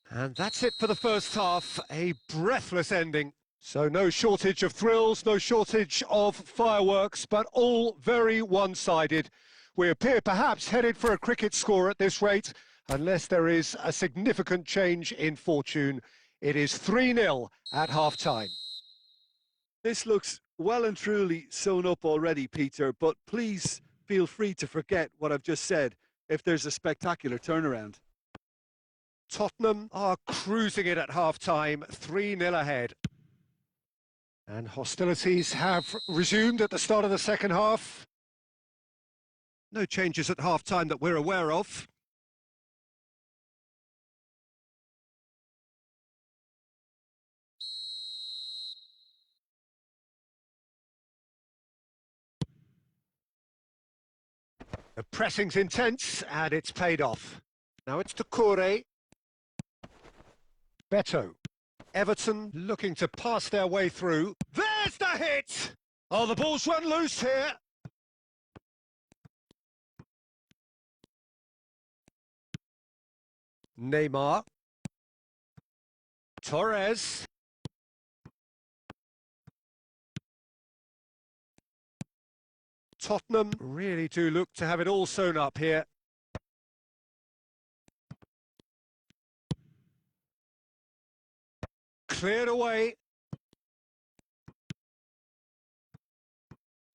And that's it for the first half. A breathless ending. So no shortage of thrills, no shortage of fireworks, but all very one-sided. We appear perhaps headed for a cricket score at this rate, unless there is a significant change in fortune. It is 3-0 at half-time. This looks well and truly sewn up already, Peter, but please feel free to forget what I've just said if there's a spectacular turnaround. Tottenham are cruising it at half-time, 3-0 ahead. And hostilities have resumed at the start of the second half. No changes at half-time that we're aware of. The pressing's intense, and it's paid off. Now it's to Corey. Beto. Everton looking to pass their way through. There's the hit! Oh, the ball's run loose here. Neymar. Torres. Tottenham really do look to have it all sewn up here. Cleared away.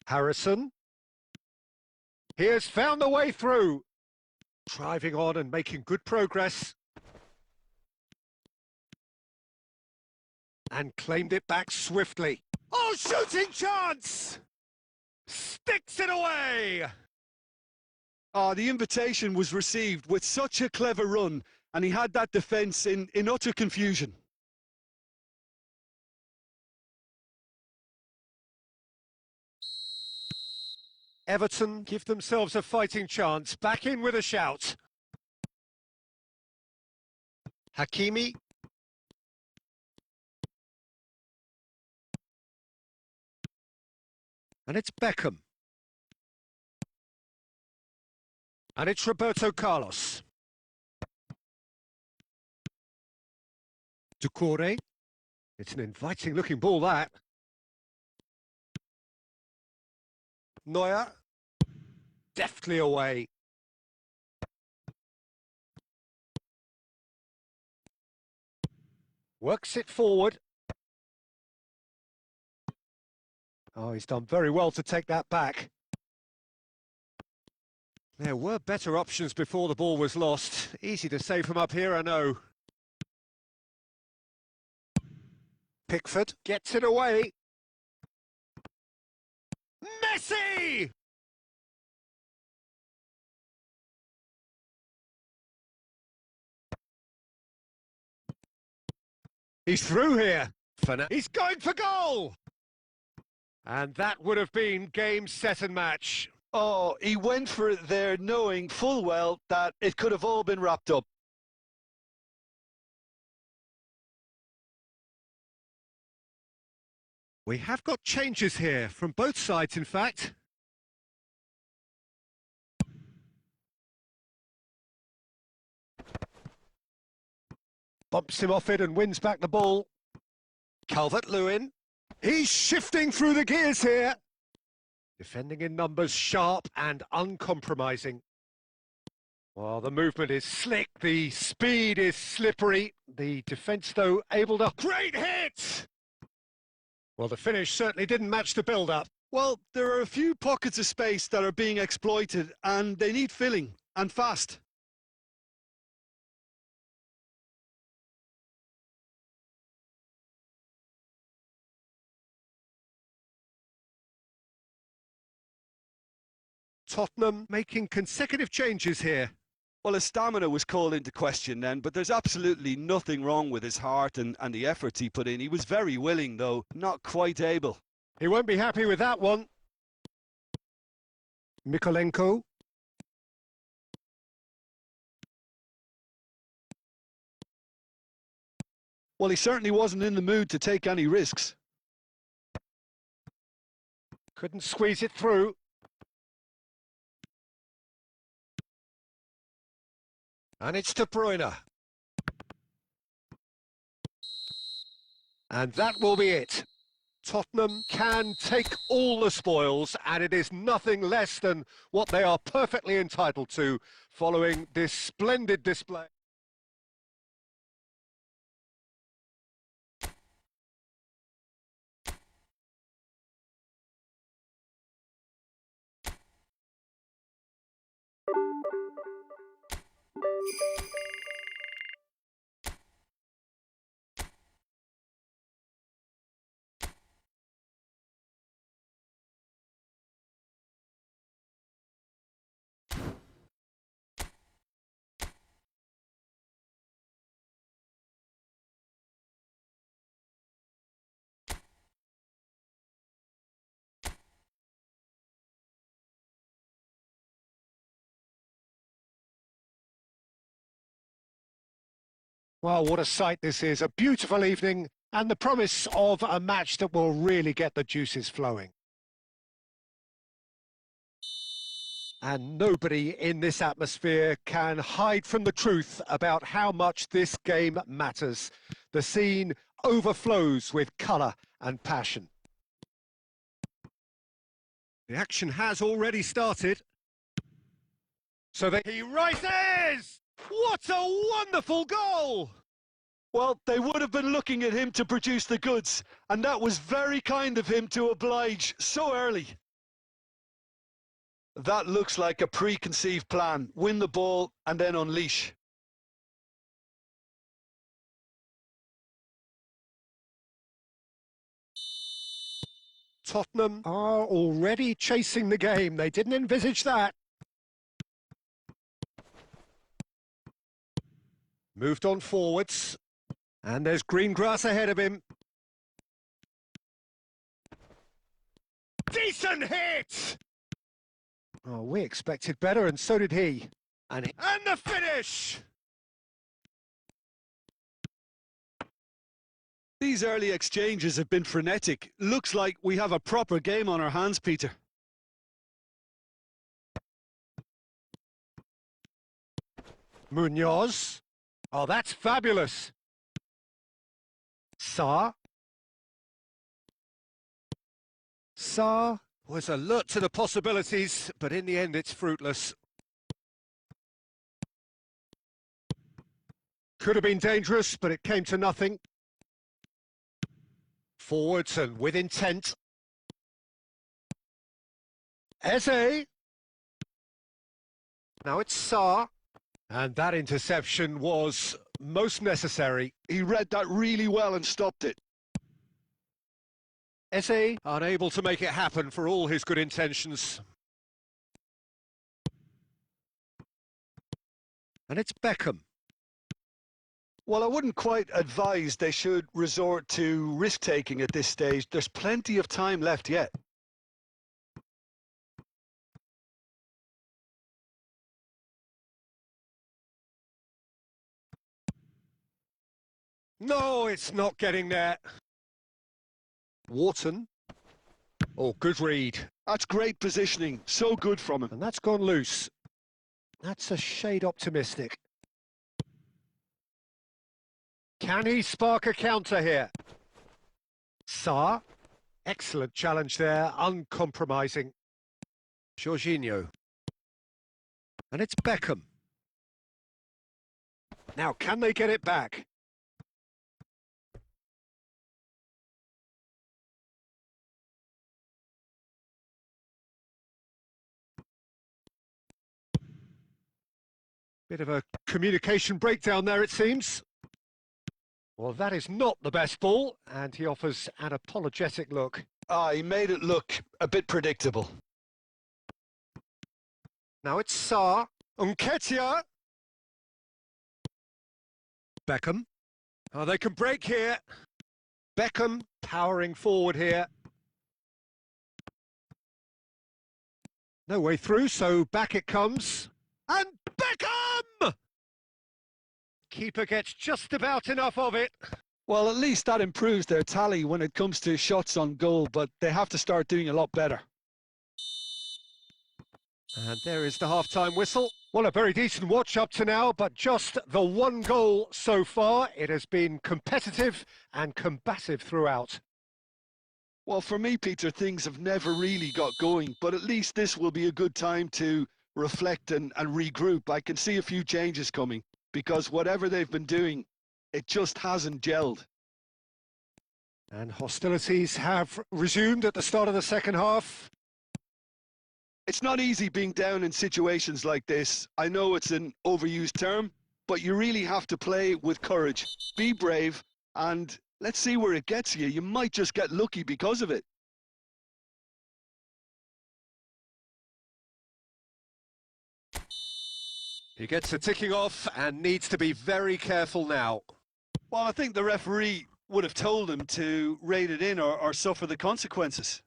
Harrison. He has found the way through. Driving on and making good progress. And claimed it back swiftly. Oh, shooting chance! Sticks it away! The invitation was received with such a clever run, and he had that defence in utter confusion. Everton give themselves a fighting chance. Back in with a shout. Hakimi. And it's Beckham. And it's Roberto Carlos. Doucouré. It's an inviting looking ball, that. Neuer. Deftly away. Works it forward. Oh, he's done very well to take that back. There were better options before the ball was lost. Easy to say from up here, I know. Pickford gets it away. Messi! He's through here. He's going for goal! And that would have been game, set and match. Oh, he went for it there knowing full well that it could have all been wrapped up. We have got changes here, from both sides in fact. Bumps him off it and wins back the ball. Calvert-Lewin. He's shifting through the gears here. Defending in numbers, sharp and uncompromising. Well, the movement is slick, the speed is slippery, the defence, though, able to... Great hit! Well, the finish certainly didn't match the build-up. Well, there are a few pockets of space that are being exploited, and they need filling, and fast. Tottenham making consecutive changes here. Well, his stamina was called into question then, but there's absolutely nothing wrong with his heart and the efforts he put in. He was very willing, though, not quite able. He won't be happy with that one. Mikolenko. Well, he certainly wasn't in the mood to take any risks. Couldn't squeeze it through. And it's De Bruyne. And that will be it. Tottenham can take all the spoils, and it is nothing less than what they are perfectly entitled to following this splendid display. Well, what a sight this is. A beautiful evening and the promise of a match that will really get the juices flowing. And nobody in this atmosphere can hide from the truth about how much this game matters. The scene overflows with colour and passion. The action has already started. So that he rises! What a wonderful goal! Well, they would have been looking at him to produce the goods, and that was very kind of him to oblige so early. That looks like a preconceived plan. Win the ball and then unleash. Tottenham are already chasing the game. They didn't envisage that. Moved on forwards. And there's green grass ahead of him. Decent hit! Oh, we expected better, and so did he. And the finish! These early exchanges have been frenetic. Looks like we have a proper game on our hands, Peter. Munoz. Oh, that's fabulous. Sarr. Sarr was alert to the possibilities, but in the end it's fruitless. Could have been dangerous, but it came to nothing. Forwards and with intent. Eze. Now it's Sarr. And that interception was most necessary. He read that really well and stopped it. Eze unable to make it happen for all his good intentions. And it's Beckham. Well, I wouldn't quite advise they should resort to risk-taking at this stage. There's plenty of time left yet. No, it's not getting there. Wharton. Oh, good read. That's great positioning. So good from him. And that's gone loose. That's a shade optimistic. Can he spark a counter here? Sarr. Excellent challenge there, uncompromising. Jorginho. And it's Beckham. Now, can they get it back? Bit of a communication breakdown there, it seems. Well, that is not the best ball, and he offers an apologetic look. He made it look a bit predictable. Now it's Sarr. Nketiah. Beckham. Oh, they can break here. Beckham powering forward here. No way through, so back it comes. And Beckham! Keeper gets just about enough of it. Well, at least that improves their tally when it comes to shots on goal, but they have to start doing a lot better. And there is the half-time whistle. Well, a very decent watch up to now, but just the one goal so far. It has been competitive and combative throughout. Well, for me, Peter, things have never really got going, but at least this will be a good time to reflect and regroup. I can see a few changes coming, because whatever they've been doing, it just hasn't gelled. And hostilities have resumed at the start of the second half. It's not easy being down in situations like this. I know it's an overused term, but you really have to play with courage. Be brave, and let's see where it gets you. You might just get lucky because of it. He gets a ticking off and needs to be very careful now. Well, I think the referee would have told him to rate it in or suffer the consequences.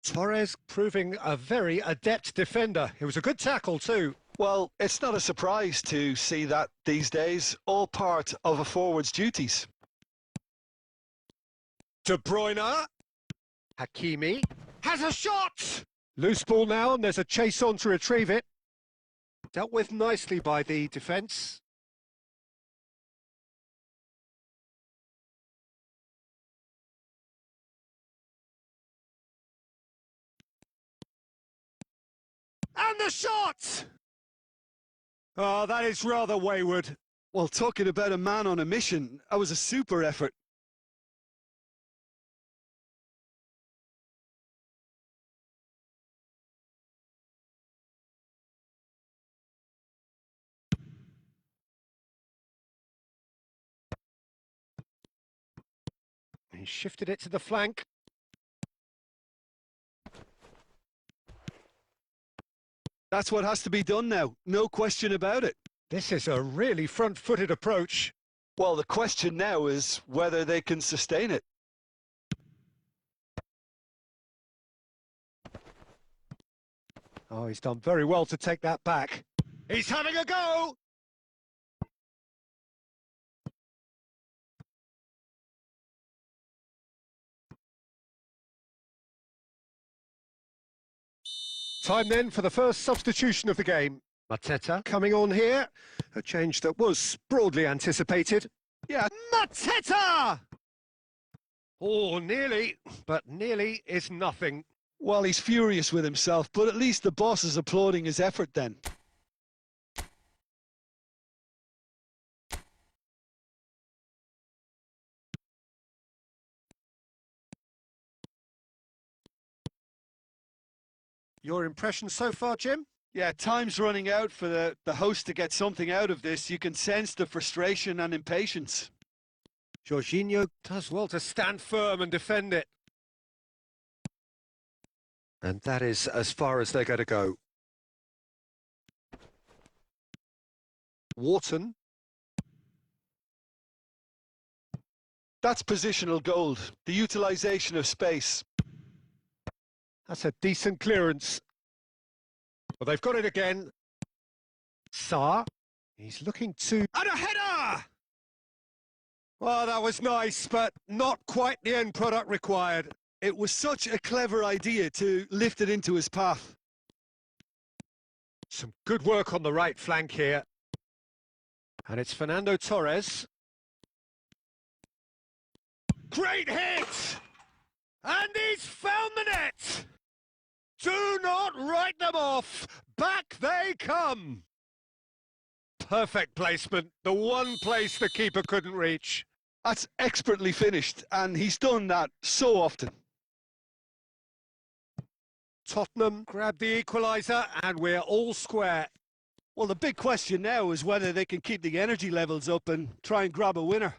Torres proving a very adept defender. It was a good tackle too. Well, it's not a surprise to see that these days, all part of a forward's duties. De Bruyne. Hakimi has a shot! Loose ball now, and there's a chase on to retrieve it. Dealt with nicely by the defence. And the shot! Oh, that is rather wayward. Well, talking about a man on a mission, that was a super effort. He shifted it to the flank. That's what has to be done now, no question about it. This is a really front-footed approach. Well, the question now is whether they can sustain it. Oh, he's done very well to take that back. He's having a go! Time then for the first substitution of the game. Mateta coming on here. A change that was broadly anticipated. Yeah. Mateta! Oh, nearly, but nearly is nothing. Well, he's furious with himself, but at least the boss is applauding his effort then. Your impression so far, Jim? Yeah, time's running out for the host to get something out of this. You can sense the frustration and impatience. Jorginho does well to stand firm and defend it. And that is as far as they're going to go. Wharton. That's positional gold, the utilisation of space. That's a decent clearance. Well, they've got it again. Sarr. He's looking to... And a header! Well, that was nice, but not quite the end product required. It was such a clever idea to lift it into his path. Some good work on the right flank here. And it's Fernando Torres. Great hit! And he's found the net! Do not write them off! Back they come! Perfect placement. The one place the keeper couldn't reach. That's expertly finished, and he's done that so often. Tottenham grab the equaliser, and we're all square. Well, the big question now is whether they can keep the energy levels up and try and grab a winner.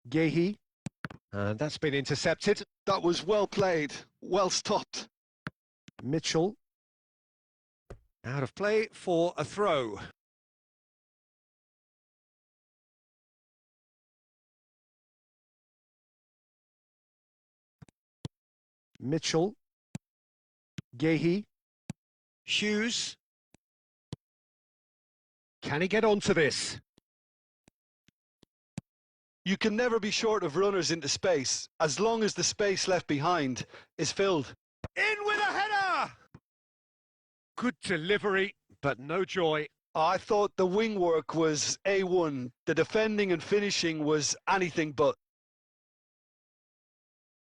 Gehi. And that's been intercepted. That was well played, well stopped. Mitchell. Out of play for a throw. Mitchell. Gehi. Hughes. Can he get onto this? You can never be short of runners into space, as long as the space left behind is filled. In with a header! Good delivery, but no joy. I thought the wing work was A1. The defending and finishing was anything but.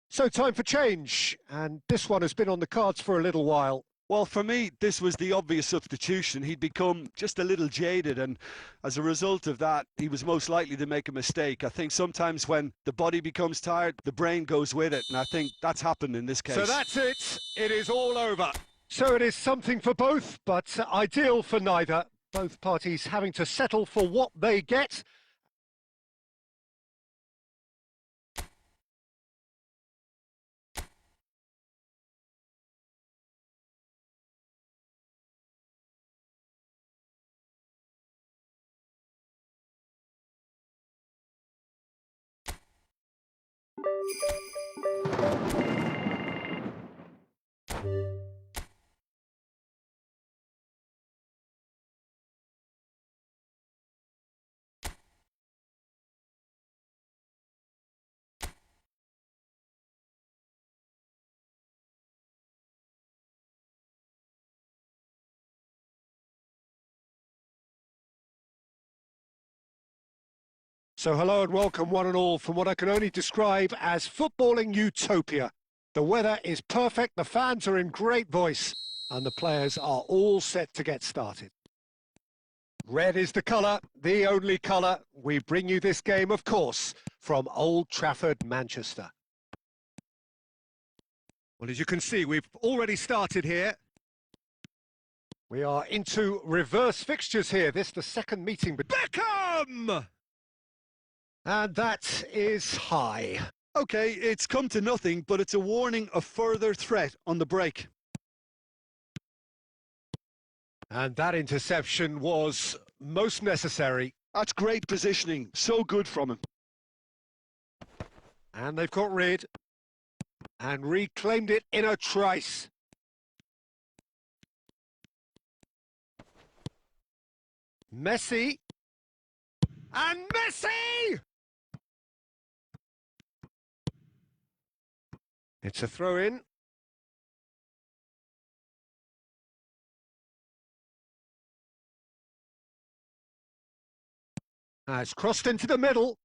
So time for change, and this one has been on the cards for a little while. Well, for me, this was the obvious substitution. He'd become just a little jaded, and as a result of that, he was most likely to make a mistake. I think sometimes when the body becomes tired, the brain goes with it, and I think that's happened in this case. So that's it. It is all over. So it is something for both, but ideal for neither. Both parties having to settle for what they get. So hello and welcome one and all from what I can only describe as footballing utopia. The weather is perfect, the fans are in great voice, and the players are all set to get started. Red is the colour, the only colour. We bring you this game, of course, from Old Trafford, Manchester. Well, as you can see, we've already started here. We are into reverse fixtures here. This the second meeting. Beckham! And that is high. Okay, it's come to nothing, but it's a warning of further threat on the break. And that interception was most necessary. That's great positioning, so good from him. And they've got rid and reclaimed it in a trice. Messi. And Messi! It's a throw-in. It's crossed into the middle.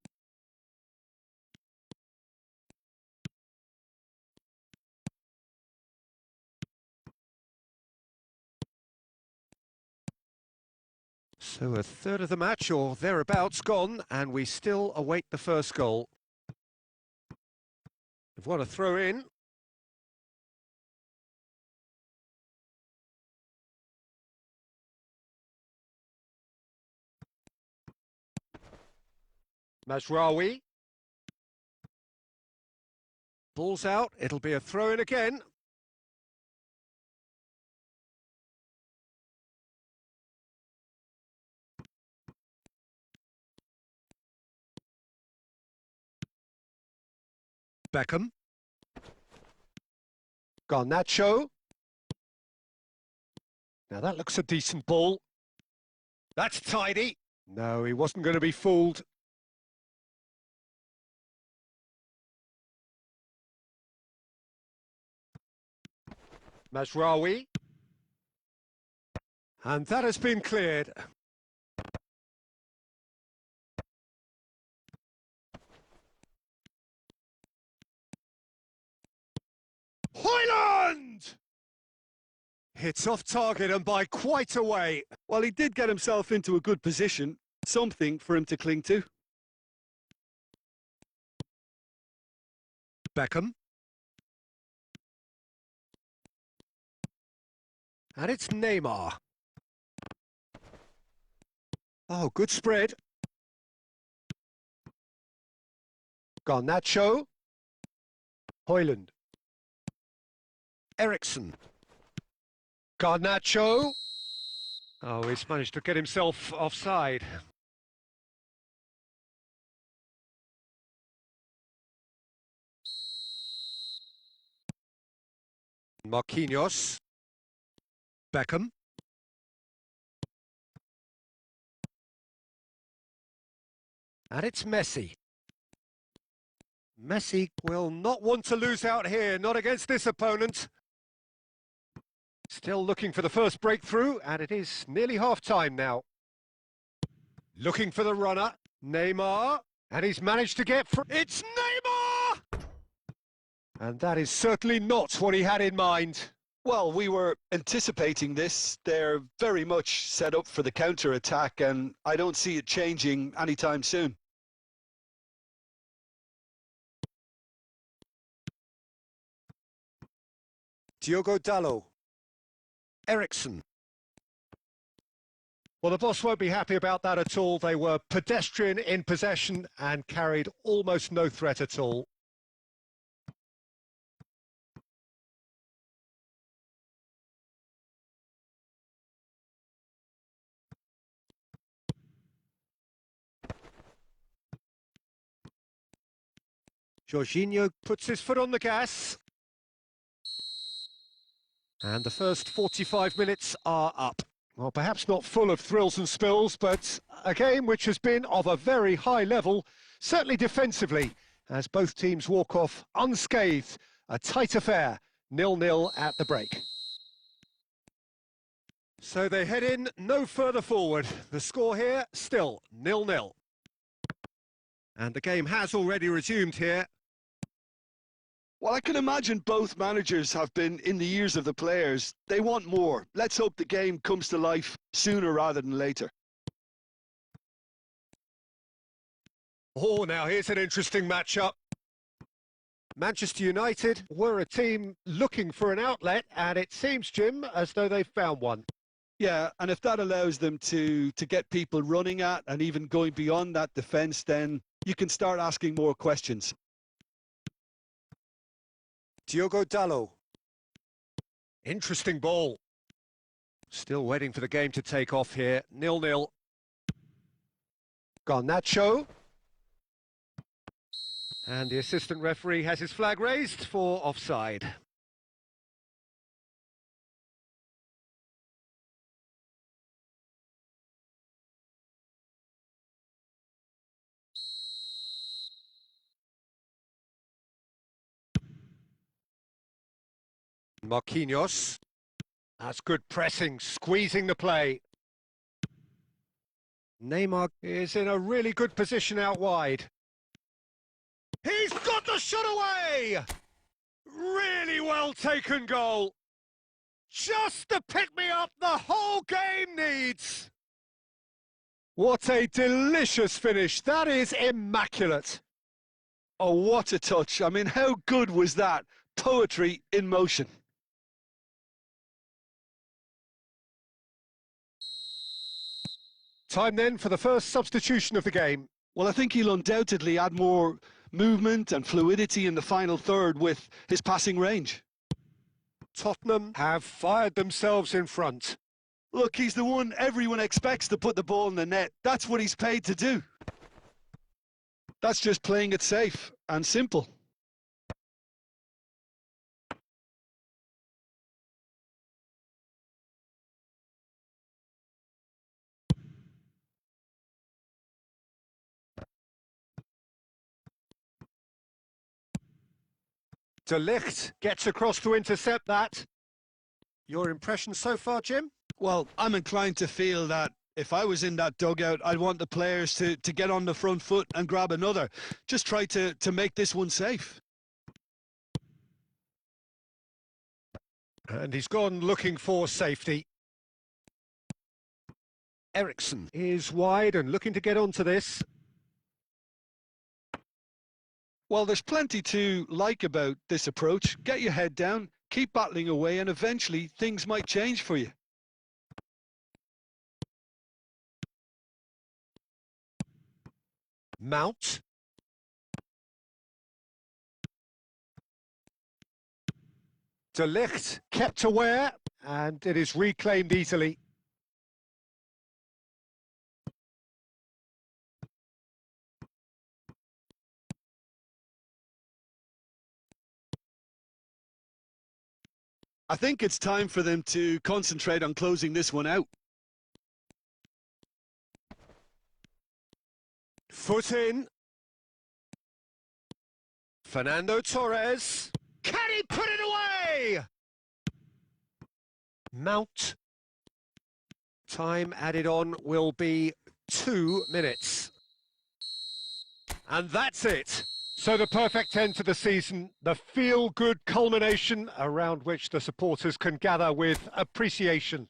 So a third of the match or thereabouts gone, and we still await the first goal. We've got a throw-in. Mazraoui. Ball's out, it'll be a throw-in again. Beckham. Garnacho. Now that looks a decent ball. That's tidy. No, he wasn't going to be fooled. Mazraoui. And that has been cleared. Hoyland! It's off target and by quite a way. Well, he did get himself into a good position, something for him to cling to. Beckham. And it's Neymar. Oh, good spread. Garnacho. Højlund. Eriksson. Garnacho. Oh, he's managed to get himself offside. Marquinhos. Beckham. And it's Messi. Messi will not want to lose out here, not against this opponent. Still looking for the first breakthrough, and it is nearly half-time now. Looking for the runner, Neymar, and he's managed to get... It's Neymar! And that is certainly not what he had in mind. Well, we were anticipating this. They're very much set up for the counter-attack, and I don't see it changing anytime soon. Diogo Dalot. Eriksson. Well, the boss won't be happy about that at all. They were pedestrian in possession and carried almost no threat at all. Jorginho puts his foot on the gas. And the first 45 minutes are up. Well, perhaps not full of thrills and spills, but a game which has been of a very high level, certainly defensively, as both teams walk off unscathed. A tight affair, 0-0 at the break. So they head in no further forward. The score here, still 0-0. And the game has already resumed here. Well, I can imagine both managers have been in the ears of the players. They want more. Let's hope the game comes to life sooner rather than later. Oh, now here's an interesting matchup. Manchester United were a team looking for an outlet, and it seems, Jim, as though they've found one. Yeah, and if that allows them to get people running at and even going beyond that defence, then you can start asking more questions. Diogo Dalot. Interesting ball. Still waiting for the game to take off here. 0-0. Garnacho. And the assistant referee has his flag raised for offside. Marquinhos. That's good pressing, squeezing the play. Neymar is in a really good position out wide. He's got the shot away! Really well taken goal. Just the pick-me-up the whole game needs. What a delicious finish. That is immaculate. Oh, what a touch. I mean, how good was that? Poetry in motion. Time then for the first substitution of the game. Well, I think he'll undoubtedly add more movement and fluidity in the final third with his passing range. Tottenham have fired themselves in front. Look, he's the one everyone expects to put the ball in the net. That's what he's paid to do. That's just playing it safe and simple. De Ligt gets across to intercept that. Your impression so far, Jim? Well, I'm inclined to feel that if I was in that dugout, I'd want the players to get on the front foot and grab another. Just try to make this one safe. And he's gone looking for safety. Ericsson is wide and looking to get onto this. Well, there's plenty to like about this approach. Get your head down, keep battling away, and eventually things might change for you. Mount. De Ligt kept aware, and it is reclaimed easily. I think it's time for them to concentrate on closing this one out. Foot in. Fernando Torres. Can he put it away? Mount. Time added on will be 2 minutes. And that's it. So the perfect end to the season, the feel-good culmination around which the supporters can gather with appreciation.